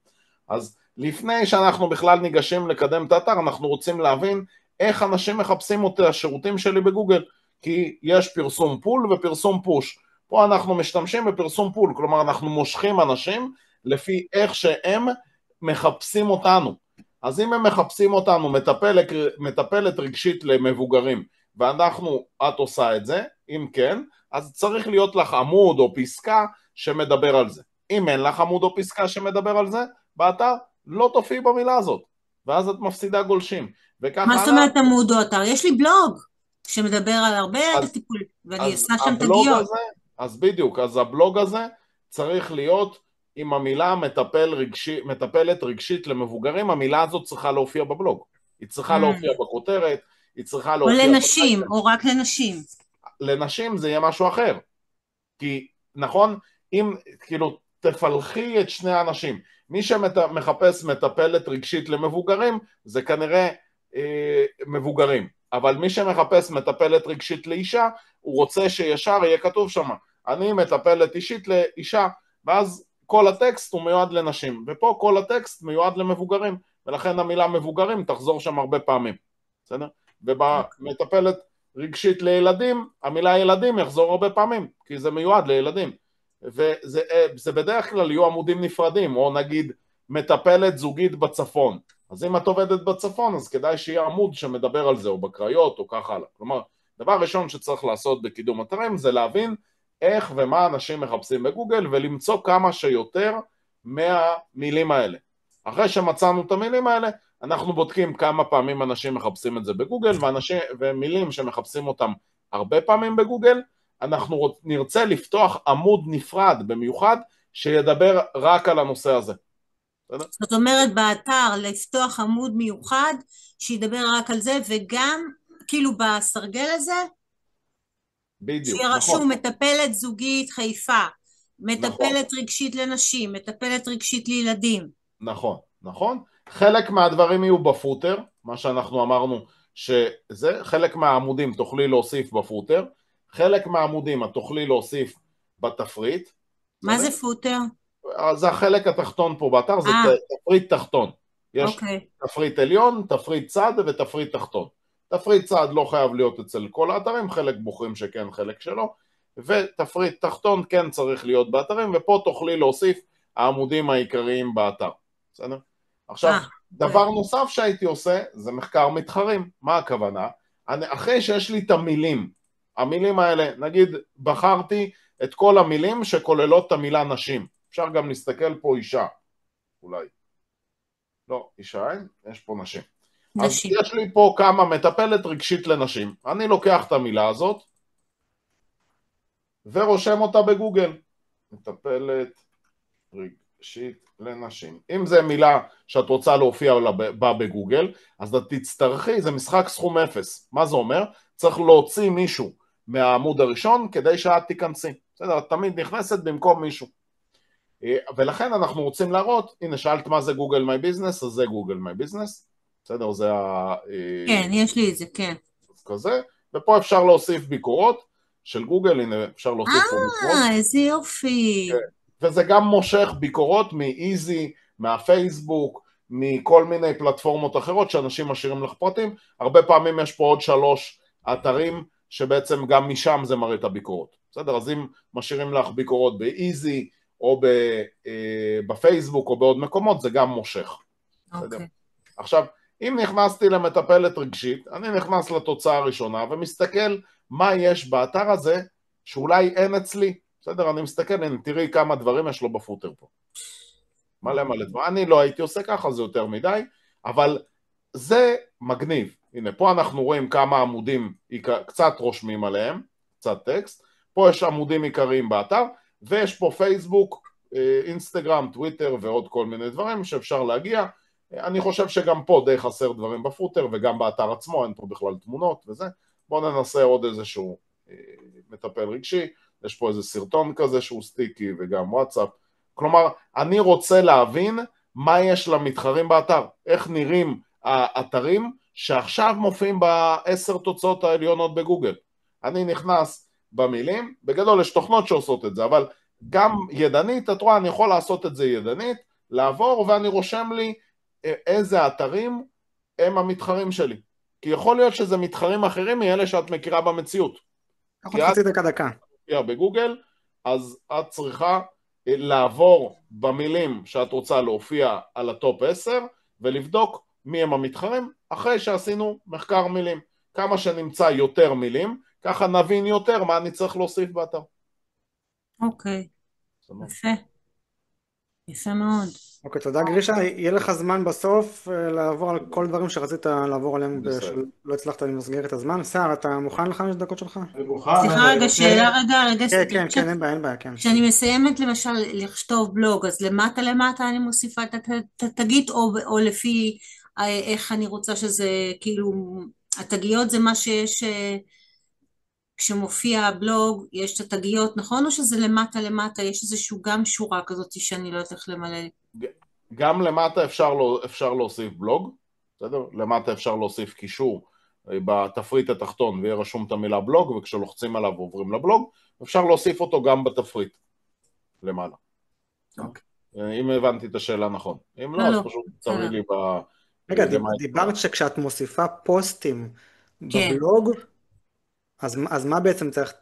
אז לפני שאנחנו בכלל ניגשים לקדם את האתר, אנחנו רוצים להבין איך אנשים מחפשים אותי השירותים שלי בגוגל, כי יש פרסום פול ופרסום פוש. פה אנחנו משתמשים בפרסום פול, כלומר אנחנו מושכים אנשים לפי איך שהם מחפשים אותנו. אז אם הם מחפשים אותנו מטפלת רגשית למבוגרים, את עושה את זה, אם כן, אז צריך להיות לך עמוד או פסקה שמדבר על זה. אם אין לך עמוד או פסקה שמדבר על זה, באתר לא תופיעי במילה הזאת, ואז את מפסידה גולשים.
מה זאת אומרת עמוד או אתר? יש לי בלוג שמדבר על הרבה טיפול, ואני עושה שם תגיות.
אז בדיוק, אז הבלוג הזה צריך להיות עם המילה מטפלת רגשית למבוגרים, המילה הזאת צריכה להופיע בבלוג. היא צריכה להופיע בכותרת, היא צריכה להופיע...
או לנשים, או רק לנשים.
לנשים זה יהיה משהו אחר. כי, נכון, אם, כאילו, תפלחי את שני האנשים. מי שמחפש מטפלת רגשית למבוגרים, זה כנראה מבוגרים. אבל מי שמחפש מטפלת רגשית לאישה, הוא רוצה שישר יהיה כתוב שם, אני מטפלת אישית לאישה, ואז כל הטקסט הוא מיועד לנשים, ופה כל הטקסט מיועד למבוגרים, ולכן המילה מבוגרים תחזור שם הרבה פעמים, בסדר? ובמטפלת רגשית לילדים, המילה ילדים יחזור הרבה פעמים, כי זה מיועד לילדים, וזה בדרך כלל יהיו עמודים נפרדים, או נגיד מטפלת זוגית בצפון, אז אם את עובדת בצפון, אז כדאי שיהיה עמוד שמדבר על זה, או בקריות, או כך הלאה. כלומר, דבר ראשון שצריך לעשות בקידום אתרים, זה להבין איך ומה אנשים מחפשים בגוגל, ולמצוא כמה שיותר מהמילים האלה. אחרי שמצאנו את המילים האלה, אנחנו בודקים כמה פעמים אנשים מחפשים את זה בגוגל, ומילים שמחפשים אותם הרבה פעמים בגוגל, אנחנו נרצה לפתוח עמוד נפרד במיוחד, שידבר רק על הנושא הזה.
זאת אומרת באתר לפתוח עמוד מיוחד שידבר רק על זה, וגם כאילו בסרגל הזה
בדיוק,
שיהיה רשום
נכון.
מטפלת זוגית חיפה, מטפלת נכון. רגשית לנשים, מטפלת רגשית לילדים.
נכון, נכון. חלק מהדברים יהיו בפוטר, מה שאנחנו אמרנו שזה, חלק מהעמודים תוכלי להוסיף בפוטר, חלק מהעמודים את תוכלי להוסיף בתפריט.
מה זה פוטר?
זה החלק התחתון פה באתר, זה תפריט תחתון. יש תפריט עליון, תפריט צד ותפריט תחתון. תפריט צד לא חייב להיות אצל כל האתרים, חלק בוחרים שכן, חלק שלא, ותפריט תחתון כן צריך להיות באתרים, ופה תוכלי להוסיף העמודים העיקריים באתר. בסדר? עכשיו, דבר נוסף שהייתי עושה, זה מחקר מתחרים. מה הכוונה? אחרי שיש לי את המילים האלה, נגיד בחרתי את כל המילים שכוללות את המילה נשים. אפשר גם להסתכל פה אישה, אולי. לא, אישה אין, יש פה נשים. אז יש לי פה כמה מטפלת רגשית לנשים. אני לוקח את המילה הזאת, ורושם אותה בגוגל. מטפלת רגשית לנשים. אם זה מילה שאת רוצה להופיע בה בגוגל, אז את תצטרכי, זה משחק סכום אפס. מה זה אומר? צריך להוציא מישהו מהעמוד הראשון, כדי שאת תיכנסי. בסדר, את תמיד נכנסת במקום מישהו. ולכן אנחנו רוצים להראות, הנה שאלת מה זה גוגל מיי ביזנס, אז זה גוגל מיי ביזנס, בסדר, זה
כן, יש לי את זה, כן.
כזה, ופה אפשר להוסיף ביקורות של גוגל, הנה אפשר להוסיף פה ביקורות.
איזה יופי.
כן. וזה גם מושך ביקורות מאיזי, מהפייסבוק, מכל מיני פלטפורמות אחרות שאנשים משאירים לך פרטים, הרבה פעמים יש פה עוד 3 אתרים שבעצם גם משם זה מראה את הביקורות, בסדר, אז אם משאירים לך ביקורות באיזי, או בפייסבוק או בעוד מקומות, זה גם מושך.
אוקיי.
עכשיו, אם נכנסתי למטפלת רגשית, אני נכנס לתוצאה הראשונה, ומסתכל מה יש באתר הזה, שאולי אין אצלי. בסדר, אני מסתכל, הנה, תראי כמה דברים יש לו בפוטר פה. מלא דבר. אני לא הייתי עושה ככה, זה יותר מדי, אבל זה מגניב. הנה, פה אנחנו רואים כמה עמודים, קצת רושמים עליהם, קצת טקסט. פה יש עמודים עיקריים באתר, ויש פה פייסבוק, אינסטגרם, טוויטר ועוד כל מיני דברים שאפשר להגיע. אני חושב שגם פה די חסר דברים בפוטר, וגם באתר עצמו אין פה בכלל תמונות וזה. בואו ננסה עוד איזשהו מטפל רגשי, יש פה איזה סרטון כזה שהוא סטיקי וגם וואטסאפ. כלומר, אני רוצה להבין מה יש למתחרים באתר, איך נראים האתרים שעכשיו מופיעים ב10 תוצאות העליונות בגוגל. אני נכנס במילים, בגדול יש תוכנות שעושות את זה, אבל גם ידנית, את רואה, אני יכול לעשות את זה ידנית, לעבור ואני רושם לי איזה אתרים הם המתחרים שלי. כי יכול להיות שזה מתחרים אחרים מאלה שאת מכירה במציאות.
חצי דקה.
בגוגל, אז את צריכה לעבור במילים שאת רוצה להופיע על הטופ 10, ולבדוק מי הם המתחרים, אחרי שעשינו מחקר מילים. כמה שנמצא יותר מילים, ככה נבין יותר מה אני צריך להוסיף באתר.
אוקיי, יפה, יפה מאוד.
אוקיי, תודה גרישה. יהיה לך זמן בסוף לעבור על כל דברים שרצית לעבור עליהם
בסדר.
שלא הצלחת למסגר את הזמן. סער, אתה מוכן ל5 דקות שלך?
אני מוכן,
סליחה
אני
רגע,
רוצה...
שאלה רגע,
כן, כן, כן, אין בעיה, אין בעיה, כן.
כשאני מסיימת למשל לכתוב בלוג, אז למטה אני מוסיפה את התגית, או לפי איך אני רוצה שזה, כאילו, התגיות זה מה שיש, כשמופיע הבלוג, יש את התגיות, נכון? או שזה למטה, יש איזשהו גם שורה כזאת שאני לא יודעת איך למלא.
גם למטה אפשר להוסיף בלוג, בסדר? למטה אפשר להוסיף קישור בתפריט התחתון ויהיה רשום את המילה בלוג, וכשלוחצים עליו עוברים לבלוג, אפשר להוסיף אותו גם בתפריט למעלה.
אוקיי.
אם הבנתי את השאלה נכון. אם לא,
לא,
אז
לא,
פשוט
בסדר.
תראי לי
רגע,
למה
דיברת שכשאת מוסיפה פוסטים
כן.
בבלוג, אז מה בעצם צריך,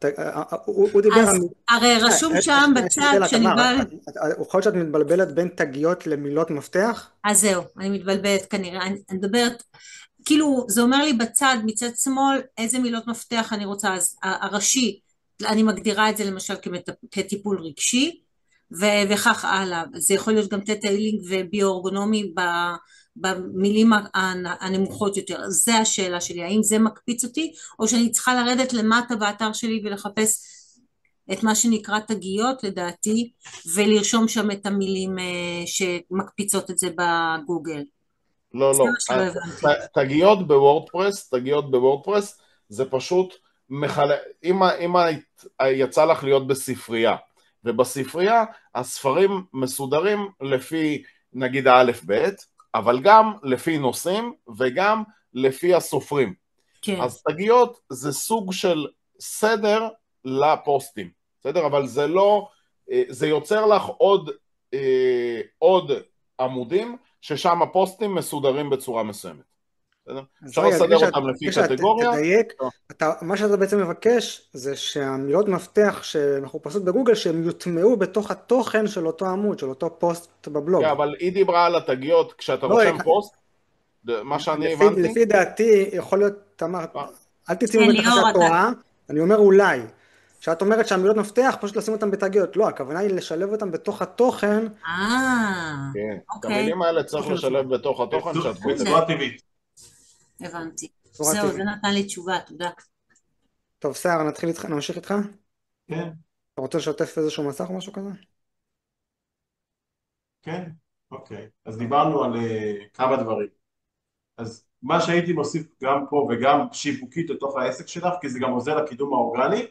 הוא דיבר על...
אז הרי רשום שם בצד
שאלה,
כשאני
תמר,
באה...
יכול להיות שאת מתבלבלת בין תגיות למילות מפתח?
אז זהו, אני מתבלבלת כנראה, אני מדברת, כאילו זה אומר לי בצד, מצד שמאל, איזה מילות מפתח אני רוצה, אז הראשי, אני מגדירה את זה למשל כטיפול רגשי, וכך הלאה, זה יכול להיות גם טטיילינג וביו-אורגונומי במילים הנמוכות יותר, זה השאלה שלי, האם זה מקפיץ אותי, או שאני צריכה לרדת למטה באתר שלי ולחפש את מה שנקרא תגיות לדעתי, ולרשום שם את המילים שמקפיצות את זה בגוגל.
לא,
זה מה
לא.
שלא הבנתי.
תגיות בוורדפרס זה פשוט אם יצא לך להיות בספרייה, ובספרייה הספרים מסודרים לפי נגיד האלף בית, אבל גם לפי נושאים וגם לפי הסופרים.
כן.
אז תגיות זה סוג של סדר לפוסטים, בסדר? אבל זה לא, זה יוצר לך עוד עמודים ששם הפוסטים מסודרים בצורה מסוימת. אפשר לסדר אותם לפי קטגוריה.
תדייק, מה שאתה בעצם מבקש זה שהמילות מפתח שמחופשות בגוגל שהם יוטמעו בתוך התוכן של אותו עמוד, של אותו פוסט בבלוג.
כן, אבל היא דיברה על התגיות, כשאתה רושם פוסט, מה שאני הבנתי...
לפי דעתי, יכול להיות, תמר, אל תצאי מבטח
ליאור,
שאת טועה, אני אומר אולי. כשאת אומרת שהמילות מפתח, פשוט לשים אותם בתגיות. לא, הכוונה היא לשלב אותם בתוך התוכן.
כן, את
אוקיי.
המילים האלה צריך לשלב בתוך התוכן שאת כותבת.
בצורה טבעית.
הבנתי. זהו, זה נתן לי תשובה, תודה.
טוב, סער, נמשיך איתך?
כן.
אתה רוצה לשתף איזשהו מסך או משהו כזה?
כן, אוקיי. אז דיברנו על כמה דברים. אז מה שהייתי מוסיף גם פה וגם שיווקית לתוך העסק שלך, כי זה גם עוזר לקידום האורגני,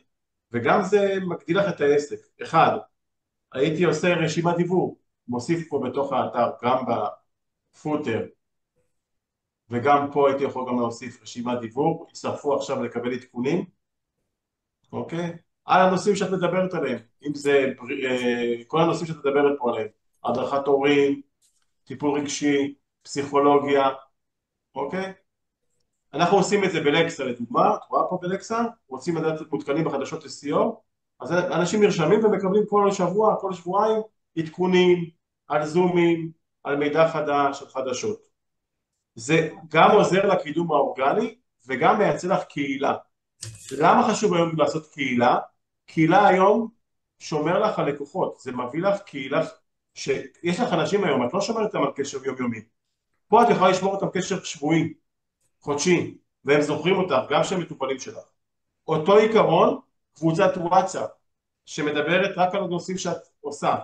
וגם זה מגדיל לך את העסק. אחד, הייתי עושה רשימת דיוור, מוסיף פה בתוך האתר, גם בפוטר, וגם פה הייתי יכול גם להוסיף רשימת דיוור, יצטרפו עכשיו לקבל עדכונים, אוקיי? על הנושאים שאת מדברת עליהם, אם זה כל הנושאים שאת מדברת פה עליהם, הדרכת הורים, טיפול רגשי, פסיכולוגיה, אוקיי? אנחנו עושים את זה בלקסה לדוגמה, את רואה פה בלקסה, רוצים לדעת מותקנים בחדשות SEO, אז אנשים נרשמים ומקבלים כל שבוע, כל שבועיים, עדכונים על זומים, על מידע חדש, על חדשות. זה גם עוזר לקידום האורגני וגם מייצר לך קהילה. למה חשוב היום לעשות קהילה? קהילה היום שומר לך על לקוחות, זה מביא לך קהילה שיש לך אנשים היום, את לא שומרת אותם על קשר יומיומי. פה את יכולה לשמור אותם קשר שבועי, חודשי, והם זוכרים אותך, גם שהם מטופלים שלך. אותו עיקרון, קבוצת וואטסאפ, שמדברת רק על הנושאים שאת עושה.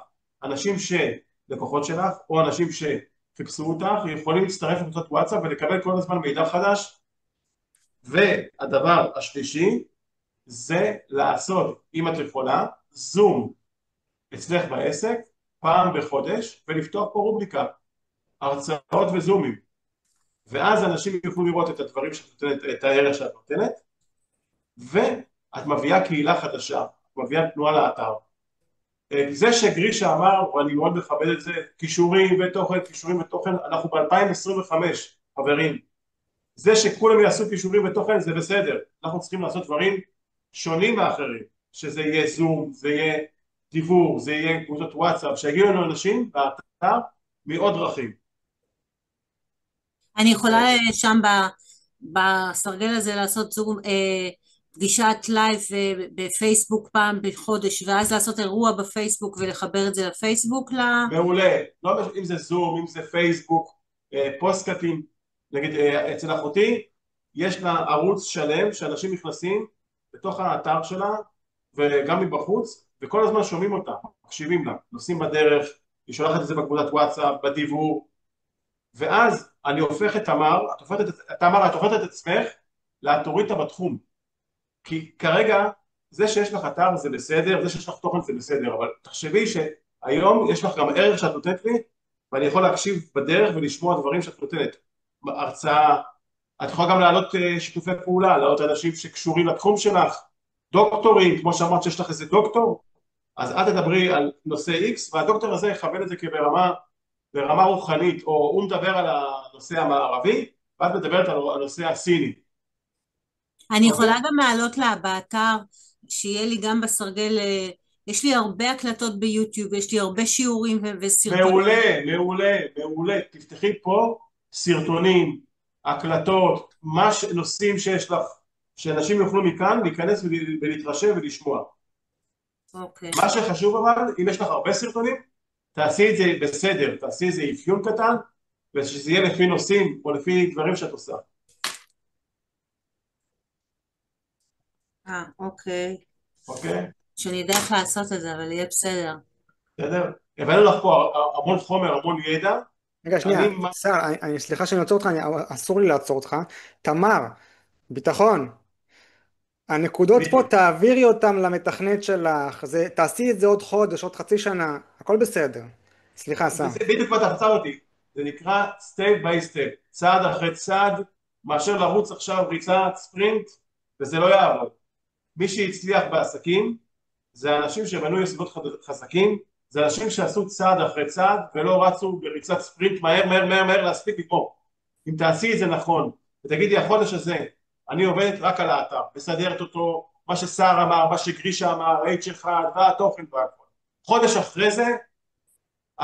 אנשים שלקוחות שלך, או אנשים שחיפשו אותך, יכולים להצטרף לקבוצת וואטסאפ ולקבל כל הזמן מידע חדש. והדבר השלישי, זה לעשות, אם את יכולה, זום אצלך בעסק, פעם בחודש, ולפתוח פה רובריקה, הרצאות וזומים. ואז אנשים יוכלו לראות את הדברים שאת נותנת, את הערך שאת נותנת, ואת מביאה קהילה חדשה, את מביאה תנועה לאתר. זה שגרישה אמר, ואני מאוד מכבד את זה, כישורים ותוכן, אנחנו ב-2025, חברים. זה שכולם יעשו כישורים ותוכן זה בסדר, אנחנו צריכים לעשות דברים שונים מאחרים, שזה יהיה זום, זה יהיה דיבור, זה יהיה קבוצות וואטסאפ, שיגיעו לנו אנשים באתר מעוד דרכים.
אני יכולה שם בסרגל הזה לעשות זום, פגישת לייב בפייסבוק פעם בחודש, ואז לעשות אירוע בפייסבוק ולחבר את זה לפייסבוק
מעולה, לא משנה אם זה זום, אם זה פייסבוק, פוסטקאטים, נגיד אצל אחותי יש לה ערוץ שלם שאנשים נכנסים בתוך האתר שלה וגם מבחוץ וכל הזמן שומעים אותה, מקשיבים לה, נוסעים בדרך, היא שולחת את זה בקבוצת וואטסאפ, בדיבור, ואז אני הופך את תמר, תמר, את הופכת את עצמך לאוטוריטה בתחום, כי כרגע זה שיש לך אתר זה בסדר, זה שיש לך תוכן זה בסדר, אבל תחשבי שהיום יש לך גם ערך שאת נותנת לי, ואני יכול להקשיב בדרך ולשמוע דברים שאת נותנת, הרצאה, את יכולה גם להעלות שיתופי פעולה, להעלות אנשים שקשורים לתחום שלך, דוקטורים, כמו שאמרת שיש לך איזה דוקטור, אז את תדברי על נושא X, והדוקטור הזה יכוון את זה ברמה רוחנית, או הוא מדבר על הנושא המערבי, ואת מדברת על הנושא הסיני.
אני
אוקיי?
יכולה גם להעלות לה באתר, שיהיה לי גם בסרגל, יש לי הרבה הקלטות ביוטיוב, יש לי הרבה שיעורים וסרטונים.
מעולה, מעולה, מעולה. תפתחי פה סרטונים, הקלטות, נושאים שיש לך, שאנשים יוכלו מכאן להיכנס ולהתרשם ולשמוע.
אוקיי.
מה שחשוב אבל, אם יש לך הרבה סרטונים, תעשי את זה בסדר, תעשי איזה אפיון קטן, ושזה יהיה לפי נושאים או לפי דברים שאת עושה.
אוקיי.
אוקיי?
שאני יודע איך לעשות את זה, אבל יהיה בסדר.
בסדר? הבאנו לך פה המון חומר, המון ידע.
רגע, שנייה, שר, סליחה שאני עוצר אותך, אסור לי לעצור אותך. תמר, ביטחון, הנקודות פה תעבירי אותם למתכנת שלך, תעשי את זה עוד חודש, עוד חצי שנה, הכל בסדר. סליחה, שר.
בדיוק מה תחצר אותי, זה נקרא step by step, צעד אחרי צעד, מאשר לרוץ עכשיו ריצת ספרינט, וזה לא יעבוד. מי שהצליח בעסקים, זה אנשים שבנו יסודות חזקים, זה אנשים שעשו צעד אחרי צעד, ולא רצו בריצת ספרינט מהר מהר מהר מהר להספיק לגמור. אם תעשי את זה נכון, ותגידי החודש הזה, אני עובדת רק על האתר, מסדרת אותו, מה ששר אמר, מה שגרישה אמר, H1 והתוכן והכל. חודש אחרי זה,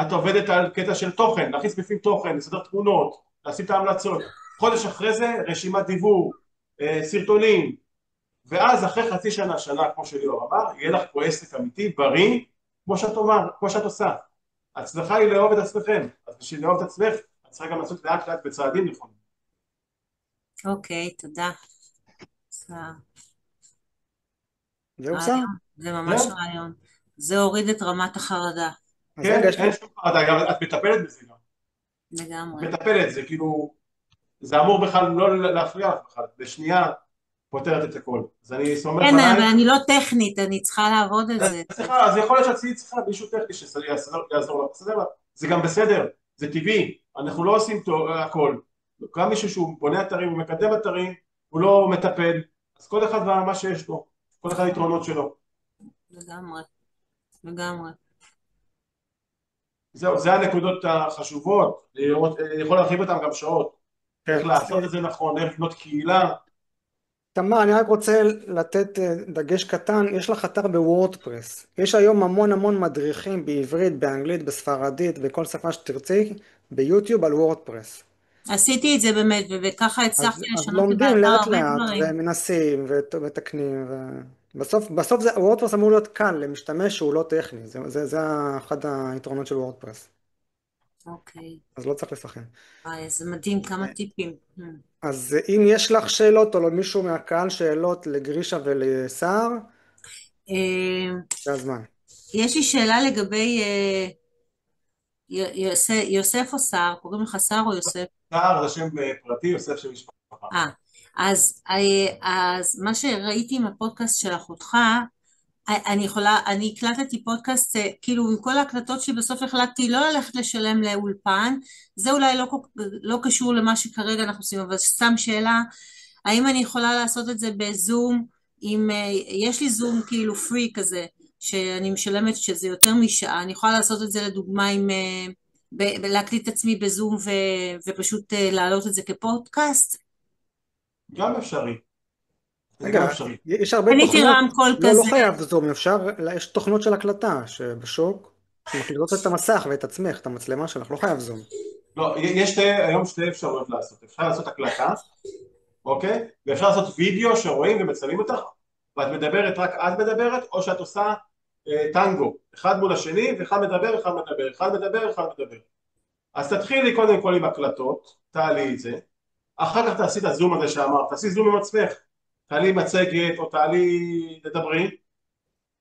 את עובדת על קטע של תוכן, להכניס בפנים תוכן, לסדר תמונות, לשים את ההמלצות. חודש אחרי זה, רשימת דיבור, סרטונים, ואז אחרי חצי שנה, שנה, כמו שליאור אמר, יהיה לך פה עסק אמיתי, בריא, כמו שאת עושה. ההצלחה היא לאהוב את עצמכם, אז בשביל לאהוב את עצמך, את צריכה גם לעשות לאט לאט בצעדים נכונים.
אוקיי, תודה.
זהו, שר?
זה ממש רעיון. זה הוריד את רמת החרדה.
כן, אין שום חרדה, את מטפלת בזה גם.
לגמרי.
מטפלת, זה כאילו, זה אמור בכלל לא להפריע לך בכלל, בשנייה פותרת את הכל. אז אני סומך
כן,
עליי.
אבל אני לא טכנית, אני צריכה לעבוד על זה.
אז יכול להיות שאת צריכה מישהו טכני שיעזור לך, זה גם בסדר, זה טבעי, אנחנו לא עושים הכל. גם מישהו שהוא בונה אתרים ומקדם אתרים, הוא לא מטפל, אז כל אחד מה שיש לו, כל אחד יתרונות שלו.
לגמרי, לגמרי.
זהו, זה הנקודות החשובות, אני יכול להרחיב אותן גם שעות, איך לעשות את זה נכון, איך לבנות קהילה.
תמר, אני רק רוצה לתת דגש קטן, יש לך אתר בוורדפרס, יש היום המון המון מדריכים בעברית, באנגלית, בספרדית, בכל שפה שתרצי, ביוטיוב על וורדפרס.
עשיתי את זה באמת, וככה הצלחתי לשנות
אז לומדים
באתר
לאט
הרבה
לאט,
דברים.
ומנסים, ומתקנים, בסוף וורדפרס אמור להיות קל למשתמש שהוא לא טכני, זה אחד היתרונות של וורדפרס.
אוקיי.
אז לא צריך לשחק.
זה מדהים, כמה טיפים.
אז אם יש לך שאלות, או למישהו מהקהל שאלות לגרישה ולסער, זה הזמן.
יש לי שאלה לגבי יוסף או סער, קוראים לך סער או יוסף?
סער זה שם פרטי, יוסף שם משפחה.
אז מה שראיתי עם הפודקאסט של אחותך, אני הקלטתי פודקאסט, כאילו עם כל ההקלטות שבסוף החלטתי לא ללכת לשלם לאולפן, זה אולי לא קשור למה שכרגע אנחנו עושים, אבל סתם שאלה, האם אני יכולה לעשות את זה בזום, יש לי זום כאילו פרי כזה, שאני משלמת שזה יותר משעה, אני יכולה לעשות את זה לדוגמה להקליט את עצמי בזום ופשוט להעלות את זה כפודקאסט?
גם אפשרי.
רגע, יש הרבה תוכנות, לא חייב זום, יש תוכנות של הקלטה שבשוק, שמקליטות את המסך ואת עצמך, את המצלמה שלך, לא חייב זום.
לא, יש היום שתי אפשרויות לעשות. אפשר לעשות הקלטה, אוקיי? ואפשר לעשות וידאו שרואים ומצלמים אותך, ואת מדברת, רק את מדברת, או שאת עושה טנגו, אחד מול השני, ואחד מדבר, אחד מדבר, אחד מדבר, אחד מדבר. אז תתחילי קודם כל עם הקלטות, תעלי את זה, אחר כך תעשי את הזום הזה שאמרת, תעשי זום עם עצמך, תעלי מצגת או תעלי תדברי,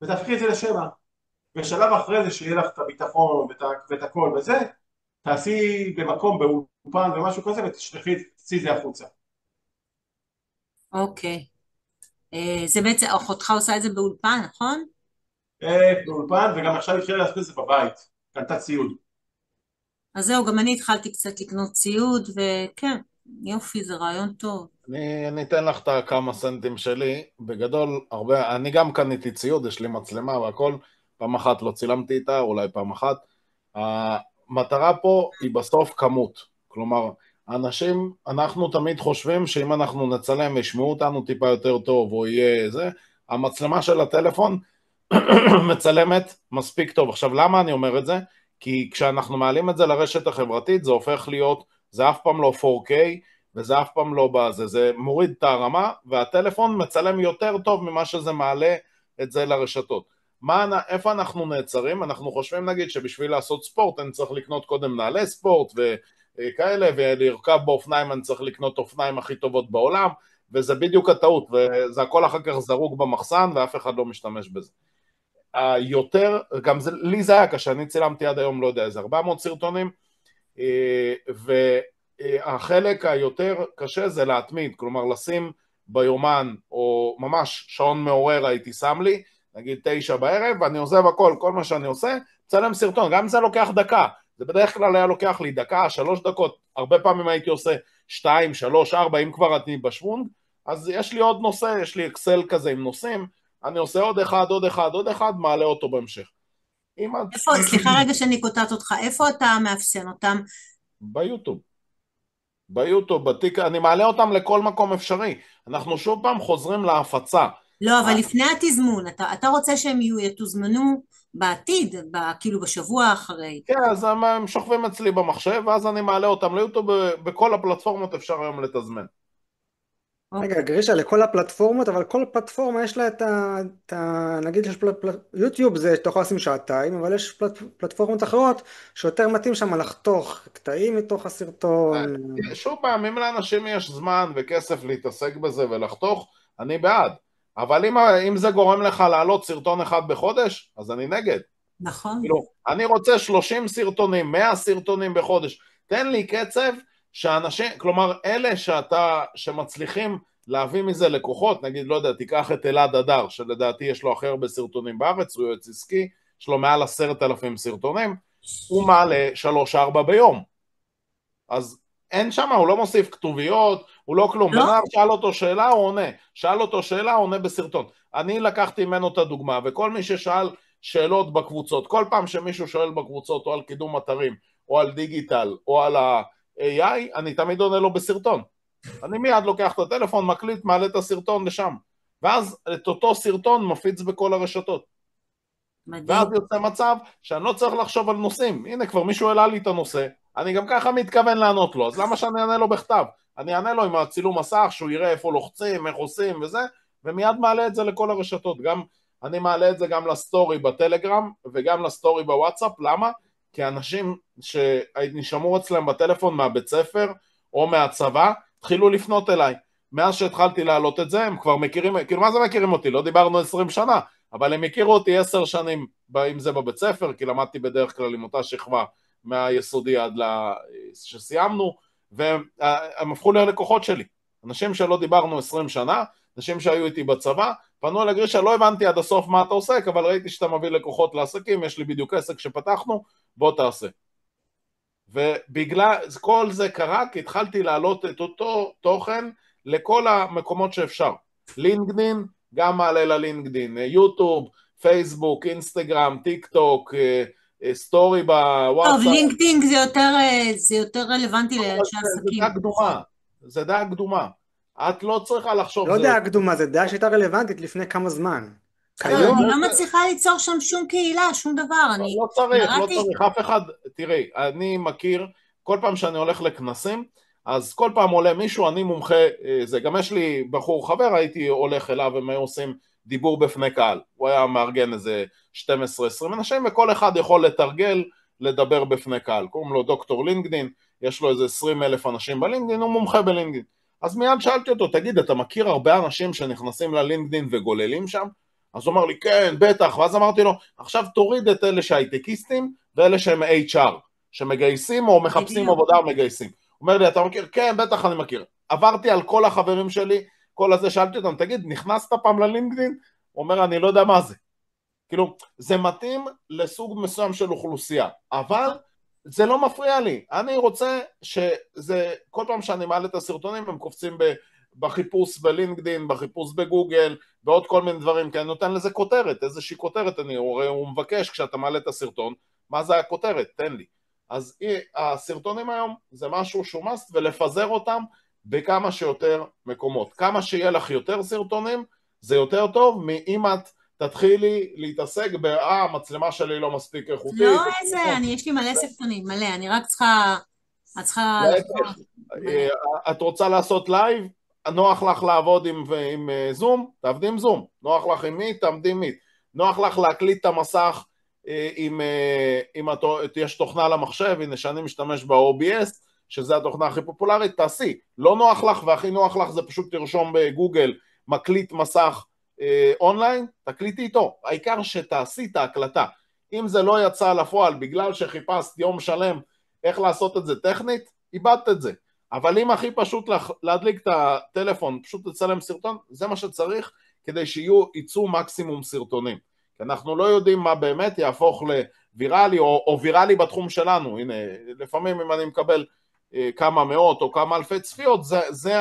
ותהפכי את זה לשמע. בשלב אחרי זה שיהיה לך את הביטחון ואת הכל וזה, תעשי במקום, באולפן ומשהו כזה, ותשלחי, תצאי את זה החוצה.
אוקיי. זה בעצם, אחותך עושה את זה באולפן, נכון?
באולפן, וגם עכשיו התחילה לעשות את זה בבית, קנתה ציוד.
אז זהו, גם אני התחלתי קצת לקנות ציוד, וכן, יופי, זה רעיון טוב.
אני אתן לך את הכמה סנטים שלי, בגדול, הרבה, אני גם קניתי ציוד, יש לי מצלמה והכל, פעם אחת לא צילמתי איתה, אולי פעם אחת. המטרה פה היא בסוף כמות, כלומר, אנשים, אנחנו תמיד חושבים שאם אנחנו נצלם וישמעו אותנו טיפה יותר טוב, או יהיה זה, המצלמה של הטלפון מצלמת מספיק טוב. עכשיו, למה אני אומר את זה? כי כשאנחנו מעלים את זה לרשת החברתית, זה הופך להיות, זה אף פעם לא 4K, וזה אף פעם לא בזה, זה מוריד את הרמה, והטלפון מצלם יותר טוב ממה שזה מעלה את זה לרשתות. איפה אנחנו נעצרים? אנחנו חושבים נגיד שבשביל לעשות ספורט אני צריך לקנות קודם נעלי ספורט וכאלה, ולרכב באופניים אני צריך לקנות אופניים הכי טובות בעולם, וזה בדיוק הטעות, וזה הכל אחר כך זרוק במחסן ואף אחד לא משתמש בזה. היותר, גם זה, לי זה היה קשה, אני צילמתי עד היום, לא יודע, איזה 400 סרטונים, והחלק היותר קשה זה להתמיד, כלומר לשים ביומן, או ממש שעון מעורר הייתי שם לי, נגיד 9 בערב, ואני עוזב הכל, כל מה שאני עושה, צלם סרטון, גם אם זה לוקח דקה, זה בדרך כלל היה לוקח לי דקה, 3 דקות, הרבה פעמים הייתי עושה 2, 3, 4, אם כבר אני בשוונג, אז יש לי עוד נושא, יש לי אקסל כזה עם נושאים, אני עושה עוד אחד, עוד אחד, עוד אחד, מעלה אותו בהמשך.
איפה, סליחה רגע שאני קוטעת אותך, איפה אתה מאפסן אותם?
ביוטיוב. ביוטיוב, בתיק, אני מעלה אותם לכל מקום אפשרי. אנחנו שוב פעם חוזרים להפצה.
לא, אבל לפני התזמון, אתה רוצה שהם יתוזמנו בעתיד, כאילו בשבוע האחרי.
כן, אז הם שוכבים אצלי במחשב, ואז אני מעלה אותם ליוטיוב, בכל הפלטפורמות אפשר היום לתזמן.
רגע, גרישה, לכל הפלטפורמות, אבל כל פלטפורמה יש לה נגיד יש יוטיוב זה, אתה יכול לשים שעתיים, אבל יש פלטפורמות אחרות שיותר מתאים שם לחתוך קטעים מתוך הסרטון.
שוב פעם, אם לאנשים יש זמן וכסף להתעסק בזה ולחתוך, אני בעד. אבל אם זה גורם לך לעלות סרטון אחד בחודש, אז אני נגד.
נכון.
כאילו, אני רוצה 30 סרטונים, 100 סרטונים בחודש. תן לי קצב שאנשים, כלומר, אלה שמצליחים להביא מזה לקוחות, נגיד, לא יודע, תיקח את אלעד אדר, שלדעתי יש לו הכי הרבה סרטונים בארץ, הוא יועץ עסקי, יש לו מעל 10,000 סרטונים, הוא מעלה 3-4 ביום. אז אין שם, הוא לא מוסיף כתוביות, הוא לא כלום.
לא?
בנער שאל אותו שאלה, הוא עונה. שאל אותו שאלה, הוא עונה בסרטון. אני לקחתי ממנו את הדוגמה, וכל מי ששאל שאלות בקבוצות, כל פעם שמישהו שואל בקבוצות, או על קידום אתרים, או על דיגיטל, או על ה-AI, אני תמיד עונה לו בסרטון. אני מיד לוקח את הטלפון, מקליט, מעלה את הסרטון לשם. ואז את אותו סרטון מפיץ בכל הרשתות.
מדהים.
ואז יוצא מצב שאני לא צריך לחשוב על נושאים. הנה, כבר מישהו העלה לי את הנושא, אני גם ככה מתכוון לענות לו, אז למה שאני אענה לו בכתב? אני אענה לו עם הצילום מסך, שהוא יראה איפה לוחצים, איך עושים וזה, ומיד מעלה את זה לכל הרשתות. גם, אני מעלה את זה גם לסטורי בטלגרם, וגם לסטורי בוואטסאפ. למה? כי אנשים שנשמעו אצלם בטלפון מהבית ספר, או מהצבא, התחילו לפנות אליי. מאז שהתחלתי להעלות את זה, הם כבר מכירים, כאילו מה זה מכירים אותי? לא דיברנו 20 שנה, אבל הם הכירו אותי 10 שנים, אם זה בבית ספר, כי למדתי בדרך כלל עם אותה שכבה, מהיסודי עד שסיימנו, והם הפכו ללקוחות שלי. אנשים שלא דיברנו 20 שנה, אנשים שהיו איתי בצבא, פנו אל גרישה, לא הבנתי עד הסוף מה אתה עוסק, אבל ראיתי שאתה מביא לקוחות לעסקים, יש לי בדיוק עסק שפתחנו, בוא תעשה. ובגלל כל זה קרה, כי התחלתי להעלות את אותו תוכן לכל המקומות שאפשר. לינקדין, גם מעלה ללינקדין, יוטיוב, פייסבוק, אינסטגרם, טיק טוק, סטורי בוואטסאפ.
טוב, לינקדאין זה יותר רלוונטי לאנשי עסקים.
זה דעה קדומה. את לא צריכה לחשוב.
לא דעה קדומה, זה דעה שהייתה רלוונטית לפני כמה זמן.
אני לא מצליחה ליצור שם שום קהילה, שום דבר.
לא צריך, אף אחד, תראי, אני מכיר כל פעם שאני הולך לכנסים, אז כל פעם עולה מישהו, אני מומחה, זה גם יש לי בחור חבר, הייתי הולך אליו, הם היו עושים דיבור בפני קהל, הוא היה מארגן איזה 12-20 אנשים, וכל אחד יכול לתרגל, לדבר בפני קהל, קוראים לו דוקטור לינקדין, יש לו איזה 20,000 אנשים בלינקדין, הוא מומחה בלינקדין, אז מיד שאלתי אותו, תגיד, אתה מכיר הרבה אנשים שנכנסים ללינקדין וגוללים שם? אז הוא אמר לי, כן, בטח, ואז אמרתי לו, עכשיו תוריד את אלה שהייטקיסטים, ואלה שהם HR, שמגייסים או מחפשים עבודה או מגייסים. הוא אומר לי, אתה מכיר? כן, בטח אני מכיר. עברתי על כל החברים שלי, כל הזה, שאלתי אותם, תגיד, נכנסת פעם ללינקדין? הוא אומר, אני לא יודע מה זה. כאילו, זה מתאים לסוג מסוים של אוכלוסייה, אבל זה לא מפריע לי. אני רוצה שזה, כל פעם שאני מעלה את הסרטונים, הם קופצים בחיפוש בלינקדין, בחיפוש בגוגל, ועוד כל מיני דברים, כי אני נותן לזה כותרת, איזושהי כותרת, הוא מבקש כשאתה מעלה את הסרטון, מה זה הכותרת? תן לי. אז הסרטונים היום זה משהו שהוא must, ולפזר אותם בכמה שיותר מקומות. כמה שיהיה לך יותר סרטונים, זה יותר טוב, מאם את תתחילי להתעסק המצלמה שלי לא מספיק איכותית.
לא איזה, יש לי מלא סרטונים, מלא, אני רק צריכה...
את רוצה לעשות לייב? נוח לך לעבוד עם זום? תעבדי עם זום. נוח לך עם מיט? תעבדי עם מיט. נוח לך להקליט את המסך אם יש תוכנה למחשב, הנה שאני משתמש ב-OBS, שזה התוכנה הכי פופולרית, תעשי. לא נוח לך, והכי נוח לך זה פשוט תרשום בגוגל מקליט מסך אונליין, תקליטי איתו. העיקר שתעשי את ההקלטה. אם זה לא יצא לפועל בגלל שחיפשת יום שלם איך לעשות את זה טכנית, איבדת את זה. אבל אם הכי פשוט להדליק את הטלפון, פשוט לצלם סרטון, זה מה שצריך כדי שיצאו מקסימום סרטונים. כי אנחנו לא יודעים מה באמת יהפוך לוויראלי או ויראלי בתחום שלנו. הנה, לפעמים אם אני מקבל כמה מאות או כמה אלפי צפיות, זה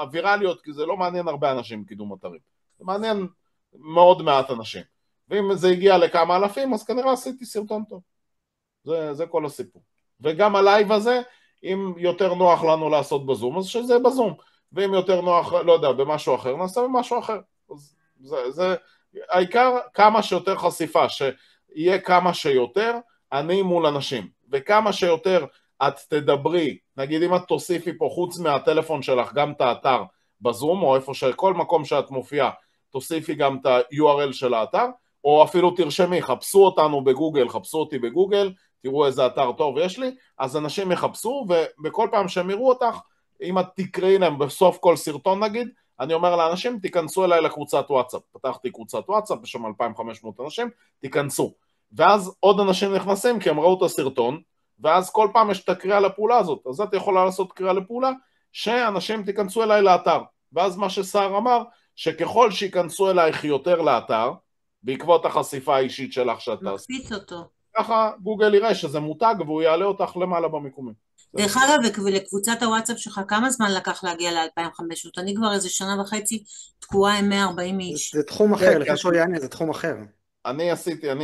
הווירליות, כי זה לא מעניין הרבה אנשים קידום אתרים. זה מעניין מאוד מעט אנשים. ואם זה הגיע לכמה אלפים, אז כנראה עשיתי סרטון טוב. זה כל הסיפור. וגם הלייב הזה, אם יותר נוח לנו לעשות בזום, אז שזה בזום. ואם יותר נוח, לא יודע, במשהו אחר, נעשה במשהו אחר. אז זה העיקר כמה שיותר חשיפה, שיהיה כמה שיותר אני מול אנשים. וכמה שיותר את תדברי, נגיד אם את תוסיפי פה חוץ מהטלפון שלך גם את האתר בזום, או איפה שכל מקום שאת מופיעה, תוסיפי גם את ה-URL של האתר, או אפילו תרשמי, חפשו אותנו בגוגל, חפשו אותי בגוגל, תראו איזה אתר טוב יש לי, אז אנשים יחפשו, ובכל פעם שהם יראו אותך, אם את תקראי להם בסוף כל סרטון נגיד, אני אומר לאנשים, תיכנסו אליי לקבוצת וואטסאפ, פתחתי קבוצת וואטסאפ, יש שם 2,500 אנשים, תיכנסו, ואז עוד אנשים נכנסים, כי הם ראו את הסרטון, ואז כל פעם יש את הקריאה לפעולה הזאת, אז את יכולה לעשות קריאה לפעולה, שאנשים תיכנסו אליי לאתר, ואז מה ששר אמר, שככל שיכנסו אלייך יותר לאתר, בעקבות החשיפה האישית שלך שאת תעשי.
מקפיץ אותו.
ככה גוגל יראה שזה מותג, והוא יעלה אותך למעלה במיקומים.
דרך אגב, ולקבוצת הוואטסאפ שלך, כמה זמן לקח להגיע ל-2,500? אני כבר איזה שנה וחצי תקועה עם 140 איש.
זה תחום אחר, לפני שהוא יענה, זה תחום אחר.
אני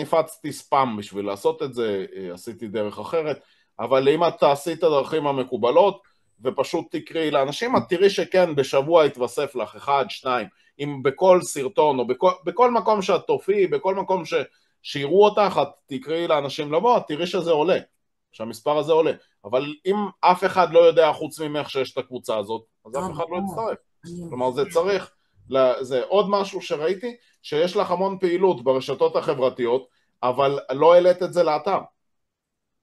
הפצתי ספאם בשביל לעשות את זה, עשיתי דרך אחרת, אבל אם את תעשי את הדרכים המקובלות, ופשוט תקראי לאנשים, את תראי שכן, בשבוע יתווסף לך 1, 2, אם בכל סרטון, או בכל מקום שאת תופיעי, בכל מקום שיראו אותך, את תקראי לאנשים לבוא, את תראי שזה עולה, שהמספר הזה עולה, אבל אם אף אחד לא יודע חוץ ממך שיש את הקבוצה הזאת, אז אף אחד לא יצטרף. כלומר, זה צריך, זה עוד משהו שראיתי, שיש לך המון פעילות ברשתות החברתיות, אבל לא העלית את זה לאתר.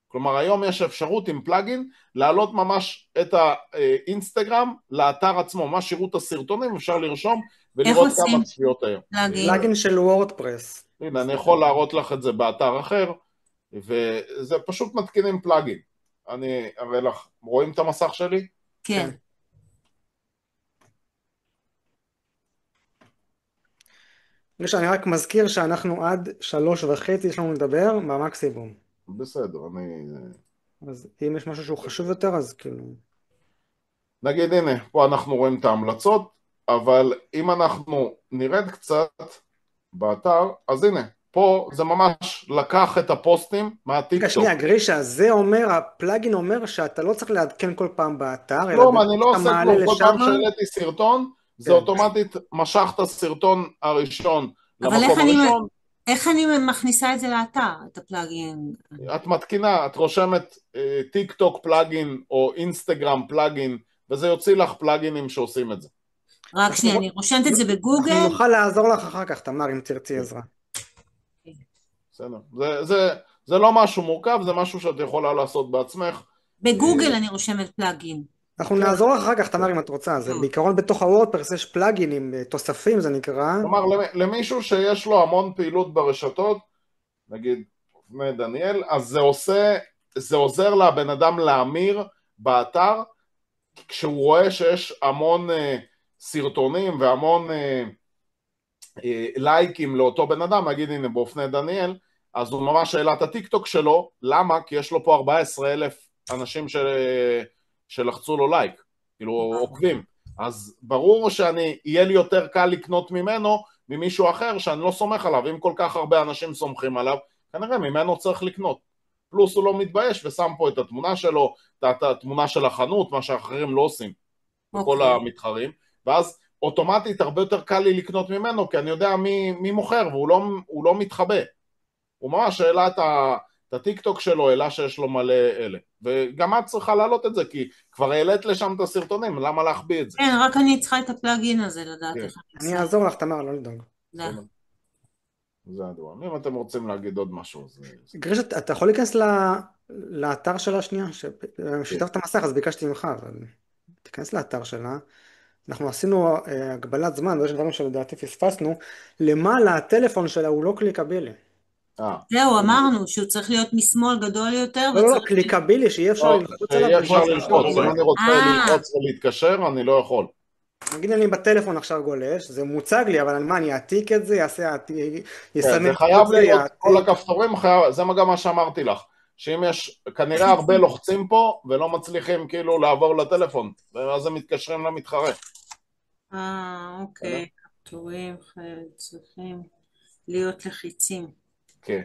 כלומר, היום יש אפשרות עם פלאגין, להעלות ממש את האינסטגרם לאתר עצמו, מה שירות הסרטונים, אפשר לרשום ולראות כמה צפיות היום.
פלאגין של וורדפרס.
הנה, אני יכול להראות לך את זה באתר אחר, וזה פשוט מתקינים פלאגין. אני אראה לך, רואים את המסך שלי?
כן.
אני רק מזכיר שאנחנו עד 3:30 יש לנו לדבר במקסימום.
בסדר,
אז אם יש משהו שהוא חשוב יותר, אז כאילו...
נגיד, הנה, פה אנחנו רואים את ההמלצות, אבל אם אנחנו נרד קצת באתר, אז הנה, פה זה ממש לקח את הפוסטים מהטיקטוק.
שנייה, גרישה, זה אומר, הפלאגין אומר שאתה לא צריך לעדכן כל פעם באתר,
כלום, אני לא עושה כלום, כל פעם שהעליתי סרטון, זה אוטומטית משך את הסרטון הראשון למקום הראשון.
איך אני מכניסה את זה לאתר, את הפלאגין?
את מתקינה, את רושמת טיק טוק פלאגין או אינסטגרם פלאגין, וזה יוציא לך פלאגינים שעושים את זה.
רק שנייה, אני רושמת את זה
אנחנו
בגוגל.
נוכל לעזור לך אחר כך, תמר, אם תרצי עזרה.
בסדר. זה לא משהו מורכב, זה משהו שאת יכולה לעשות בעצמך.
בגוגל אני רושמת פלאגין.
אנחנו נעזור לך אחר כך, תמר, אם את רוצה. זה בעיקרון בתוך הוורדפרס יש פלאגינים, תוספים זה נקרא.
כלומר, למישהו שיש לו המון פעילות ברשתות, נגיד, לפני דניאל, אז זה עוזר לבן אדם להמיר באתר, כשהוא רואה שיש המון סרטונים והמון לייקים לאותו בן אדם, נגיד הנה באופני דניאל, אז הוא ממש העלה את הטיק טוק שלו, למה? כי יש לו פה 14,000 אנשים שלחצו לו לייק, כאילו עוקבים, אז ברור יהיה לי יותר קל לקנות ממנו, ממישהו אחר שאני לא סומך עליו, אם כל כך הרבה אנשים סומכים עליו, כנראה ממנו צריך לקנות, פלוס הוא לא מתבייש ושם פה את התמונה שלו, את התמונה של החנות, מה שאחרים לא עושים, בכל המתחרים, ואז אוטומטית הרבה יותר קל לי לקנות ממנו, כי אני יודע מי מוכר, והוא לא מתחבא. הוא ממש העלה את הטיק טוק שלו, העלה שיש לו מלא אלה. וגם את צריכה להעלות את זה, כי כבר העלית לשם את הסרטונים, למה להחביא את זה?
כן, רק אני צריכה את הפלאגין הזה לדעת איך
אני אעזור לך, תמר, לא לדאוג.
זה הדבר. אם אתם רוצים להגיד עוד משהו,
גריש, אתה יכול להיכנס לאתר שלה שנייה? שיתפת מסך, אז ביקשתי ממך, אבל תיכנס לאתר שלה. אנחנו עשינו הגבלת זמן, ויש דברים שלדעתי פספסנו, למעלה הטלפון שלה הוא לא קליקבילי.
זהו, אמרנו שהוא צריך להיות משמאל גדול יותר.
לא, קליקבילי, שיהיה אפשר ללחוץ עליו.
שיהיה אפשר ללחוץ, אם אני רוצה ללחוץ ולהתקשר, אני לא יכול.
נגיד אני בטלפון עכשיו גולש, זה מוצג לי, אבל מה, אני אעתיק את זה,
זה חייב להיות, כל הכפתורים, זה גם מה שאמרתי לך, שאם יש, כנראה הרבה לוחצים פה, ולא מצליחים כאילו לעבור לטלפון, ואז הם מתקשרים למתחרה.
אוקיי, כפתורים צריכים להיות לחיצים.
כן.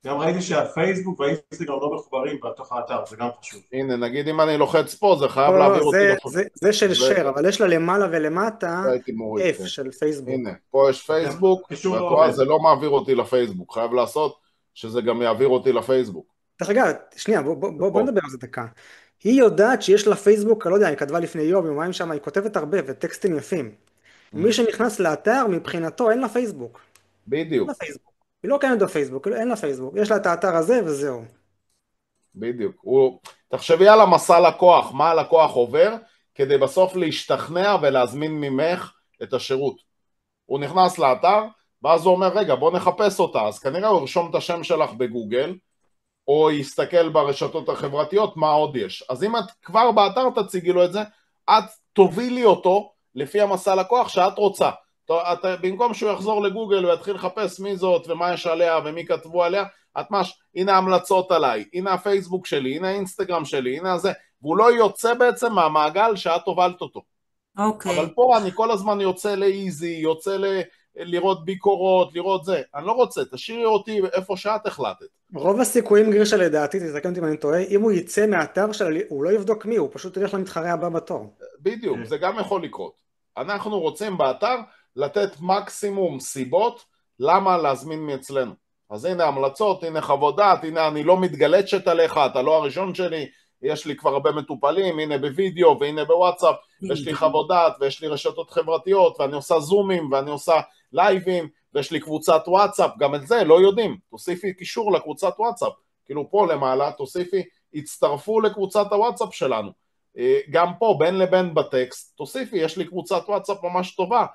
גם ראיתי שהפייסבוק והאינסטגרם לא מחוברים בתוך האתר, זה גם חשוב.
הנה, נגיד אם אני לוחץ פה, זה חייב להעביר אותי
לפייסבוק. זה של share, אבל יש לה למעלה ולמטה F של פייסבוק.
הנה, פה יש פייסבוק, זה לא מעביר אותי לפייסבוק, חייב לעשות שזה גם יעביר אותי לפייסבוק.
דרך אגב, שנייה, בוא נדבר על זה דקה. היא יודעת שיש לה פייסבוק, לא יודע, היא כתבה לפני יומיים שם, היא כותבת הרבה וטקסטים יפים. מי שנכנס לאתר, מבחינתו אין לה פייסבוק.
בדיוק.
היא לא קיימת בפייסבוק, אין לה פייסבוק, יש לה את האתר הזה וזהו.
בדיוק. תחשבי על המסע לקוח, מה הלקוח עובר, כדי בסוף להשתכנע ולהזמין ממך את השירות. הוא נכנס לאתר, ואז הוא אומר, רגע, בוא נחפש אותה, אז כנראה הוא ירשום את השם שלך בגוגל, או יסתכל ברשתות החברתיות, מה עוד יש. אז אם את כבר באתר תציגי לו את זה, את תובילי אותו לפי המסע לקוח שאת רוצה. במקום שהוא יחזור לגוגל ויתחיל לחפש מי זאת ומה יש עליה ומי כתבו עליה, את הנה המלצות עליי, הנה הפייסבוק שלי, הנה האינסטגרם שלי, הנה זה, והוא לא יוצא בעצם מהמעגל שאת הובלת אותו.
אוקיי.
אבל פה אני כל הזמן יוצא לאיזי, יוצא לראות ביקורות, לראות זה. אני לא רוצה, תשאירי אותי איפה שאת החלטת.
רוב הסיכויים גרישה לדעתי, תתקן אותי אם אני טועה, אם הוא יצא מהאתר שלה, הוא לא יבדוק מי, הוא פשוט ילך למתחרה הבא בתור.
בדיוק, זה גם יכול לקרות. אנחנו רוצים באתר לתת מקסימום סיבות למה להזמין מאצלנו. אז הנה המלצות, הנה חוות דעת, הנה אני לא מתגלצ'ת עליך, אתה לא הראשון שלי, יש לי כבר הרבה מטופלים, הנה בווידאו והנה בוואטסאפ, יש לי חוות דעת ויש לי רשתות חברתיות ואני עושה זומים ואני עושה לייבים ויש לי קבוצת וואטסאפ, גם את זה לא יודעים, תוסיפי קישור לקבוצת וואטסאפ, כאילו פה למעלה תוסיפי, הצטרפו לקבוצת הוואטסאפ שלנו, גם פה בין לבין בטקסט, תוסיפי, יש לי קבוצת וואטסאפ ממש טובה,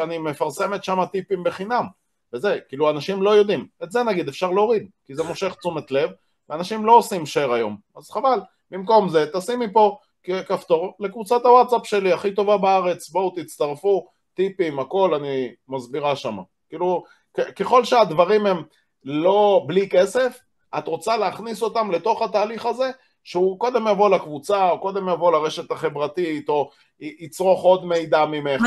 אני מפרסמת שם טיפים בחינם, וזה, כאילו אנשים לא יודעים, את זה נגיד אפשר להוריד, כי זה מושך תשומת לב, ואנשים לא עושים share היום, אז חבל, במקום זה תשימי פה כפתור לקבוצת הוואטסאפ שלי, הכי טובה בארץ, בואו תצטרפו, טיפים, הכל אני מסבירה שם, כאילו ככל שהדברים הם לא בלי כסף, את רוצה להכניס אותם לתוך התהליך הזה, שהוא קודם יבוא לקבוצה, או קודם יבוא לרשת החברתית, או יצרוך עוד מידע ממך.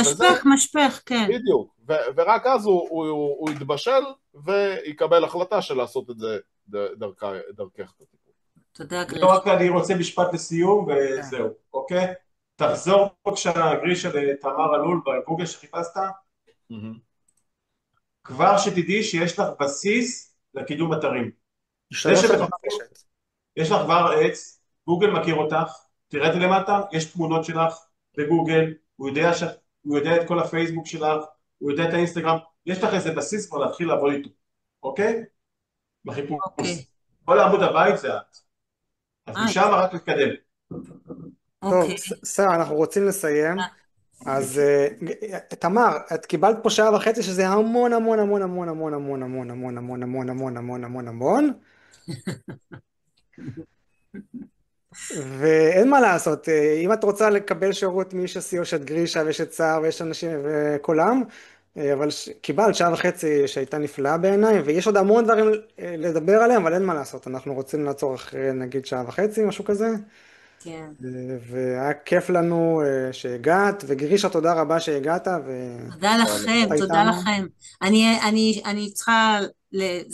משפך, כן.
בדיוק, ורק אז הוא יתבשל, ויקבל החלטה של לעשות את זה דרכך.
תודה, גריש.
רק אני רוצה משפט לסיום, וזהו, אוקיי? תחזור בבקשה, גרישה, לתמר אלול, בגוגל שחיפשת. כבר שתדעי שיש לך בסיס לקידום אתרים.
היא
זה
3 שנים
שבחרו,
ברשת.
יש לך כבר עץ, גוגל מכיר אותך, תרד למטה, יש תמונות שלך בגוגל, הוא יודע את כל הפייסבוק שלך, הוא יודע את האינסטגרם, יש לך איזה בסיס כבר להתחיל לעבוד איתו, אוקיי?
אוקיי,
בחיפוש. כל עמוד הבית זה את. אז משם רק להתקדם.
טוב,
אוקיי.
שרה, אנחנו רוצים לסיים. אז תמר, את קיבלת פה 1.5 שעה, שזה המון המון המון המון המון המון המון המון המון המון המון המון המון המון, ואין מה לעשות, אם את רוצה לקבל שירות מאיש הסיוע, יש את גרישה ויש את סער ויש אנשים וכולם, אבל קיבלת 1.5 שעה שהייתה נפלאה בעיניי, ויש עוד המון דברים לדבר עליהם, אבל אין מה לעשות, אנחנו רוצים לעצור אחרי נגיד 1.5 שעה, משהו כזה.
כן.
והיה כיף לנו שהגעת, וגרישה תודה רבה שהגעת
תודה לכם,
ושאתה
תודה
איתנו.
לכם. אני צריכה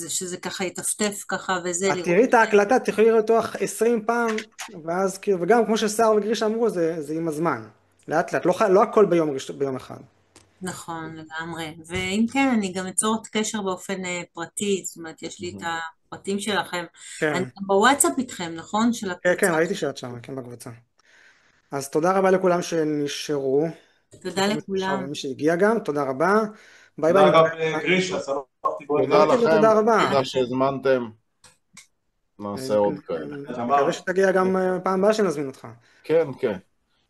שזה ככה יטפטף ככה וזה,
את
לראות.
תראי את ההקלטה, תוכלי לראות אותך 20 פעם, ואז כאילו, וגם כמו שסער וגרישה אמרו, זה עם הזמן, לאט לאט, לא הכל ביום אחד.
נכון, לגמרי. ואם כן, אני גם אצור את קשר באופן פרטי, זאת אומרת, יש לי את הפרטים שלכם. אני
כן,
גם בוואטסאפ איתכם, נכון? של
כן, כן,
הקבוצה.
ראיתי שאת שם, כן, בקבוצה. אז תודה רבה לכולם שנשארו,
תודה
לכל מי שנשאר
לכולם.
ומי שהגיע גם, תודה רבה. ביי ביי,
תודה גם
נתראה.
לגרישה, שמחתי מאוד
תודה
להיות
אמרתי לו
לכם,
תודה רבה.
תודה שהזמנתם, נעשה עוד כאלה.
נקווה
תמר.
שתגיע גם פעם הבאה שנזמין אותך.
כן, כן.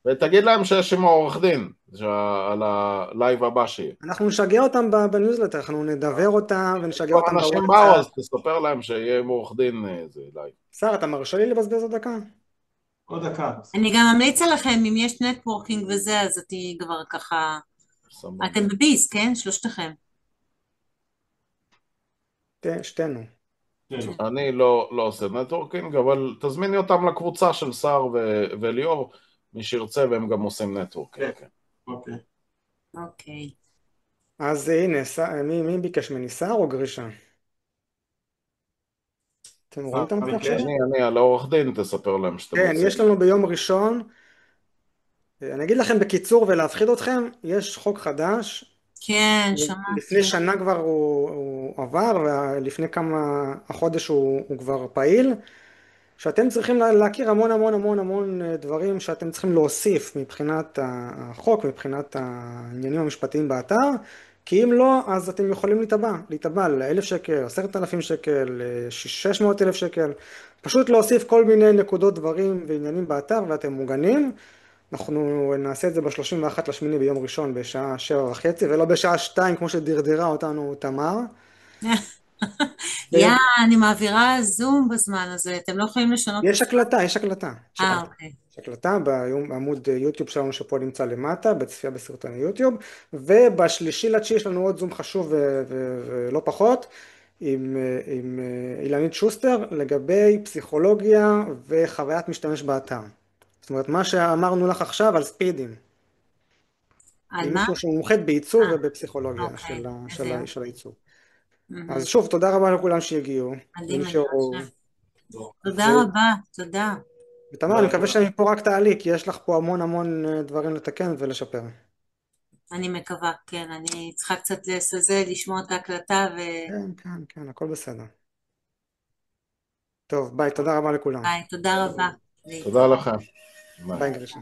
ותגיד להם שיש עם העורך דין, על הלייב הבא שיהיה.
אנחנו נשגע אותם בניוזלטר, אנחנו נדבר אותם ונשגע
כבר
אותם
אנשים באו,
בוואטסאפ.
אז תספר להם שיהיה עם עורך דין איזה לייב.
שרה, אתה מרשה לי לבזבז עוד דקה?
עוד דקה.
אני גם ממליצה לכם, אם יש נטוורקינג וזה, אז אותי כבר ככה...
סבבה.
אתם בביז, כן? שלושתכם.
שתינו.
כן.
אני לא עושה נטוורקינג, אבל תזמיני אותם לקבוצה של סער וליאור, מי שירצה, והם גם עושים נטוורקינג.
כן.
כן.
אוקיי.
אוקיי.
אז הנה, מי ביקש ממני, סער או גרישה? אתם רואים את המסך
ביקש?
שלי?
על העורך דין תספר להם שאתם
כן,
רוצים.
יש לנו ביום ראשון, אני אגיד לכם בקיצור ולהפחיד אתכם, יש חוק חדש,
כן,
לפני
שמעתי.
שנה כבר הוא עבר, ולפני החודש הוא כבר פעיל, שאתם צריכים להכיר המון המון המון המון דברים שאתם צריכים להוסיף מבחינת החוק, מבחינת העניינים המשפטיים באתר, כי אם לא, אז אתם יכולים להיתבע ל1,000 שקל, 10,000 שקל, 600,000 שקל, פשוט להוסיף כל מיני נקודות, דברים ועניינים באתר ואתם מוגנים. אנחנו נעשה את זה ב31/8 ביום ראשון בשעה 7:30, ולא בשעה 2 כמו שדרדרה אותנו תמר.
יא, אני מעבירה זום בזמן הזה, אתם לא יכולים לשנות את
יש
זה?
הקלטה, יש הקלטה, יש הקלטה.
אוקיי.
יש הקלטה בעמוד יוטיוב שלנו שפה נמצא למטה, בצפייה בסרטוני יוטיוב, וב3/9 יש לנו עוד זום חשוב ולא פחות, עם אילנית שוסטר, לגבי פסיכולוגיה וחוויית משתמש באתר. זאת אומרת, מה שאמרנו לך עכשיו על ספידים,
על
עם
מה?
מישהו שהוא מומחה בעיצוב
אה,
ובפסיכולוגיה
אוקיי. איזה יופי.
של העיצוב.
מהמם.
אז שוב, תודה רבה לכולם שהגיעו
מדהים, אני
ונשארו.
רושם. תודה רבה, תודה.
ותמר, אני מקווה שאני פה רק תעלי, כי יש לך פה המון המון דברים לתקן ולשפר.
אני מקווה, כן, אני צריכה קצת לסזל, לשמוע את ההקלטה
כן, כן, כן, הכל בסדר. טוב, ביי, תודה רבה לכולם.
ביי, תודה רבה.
תודה
להתראות.
לכם. ביי.
ביי, גרישה.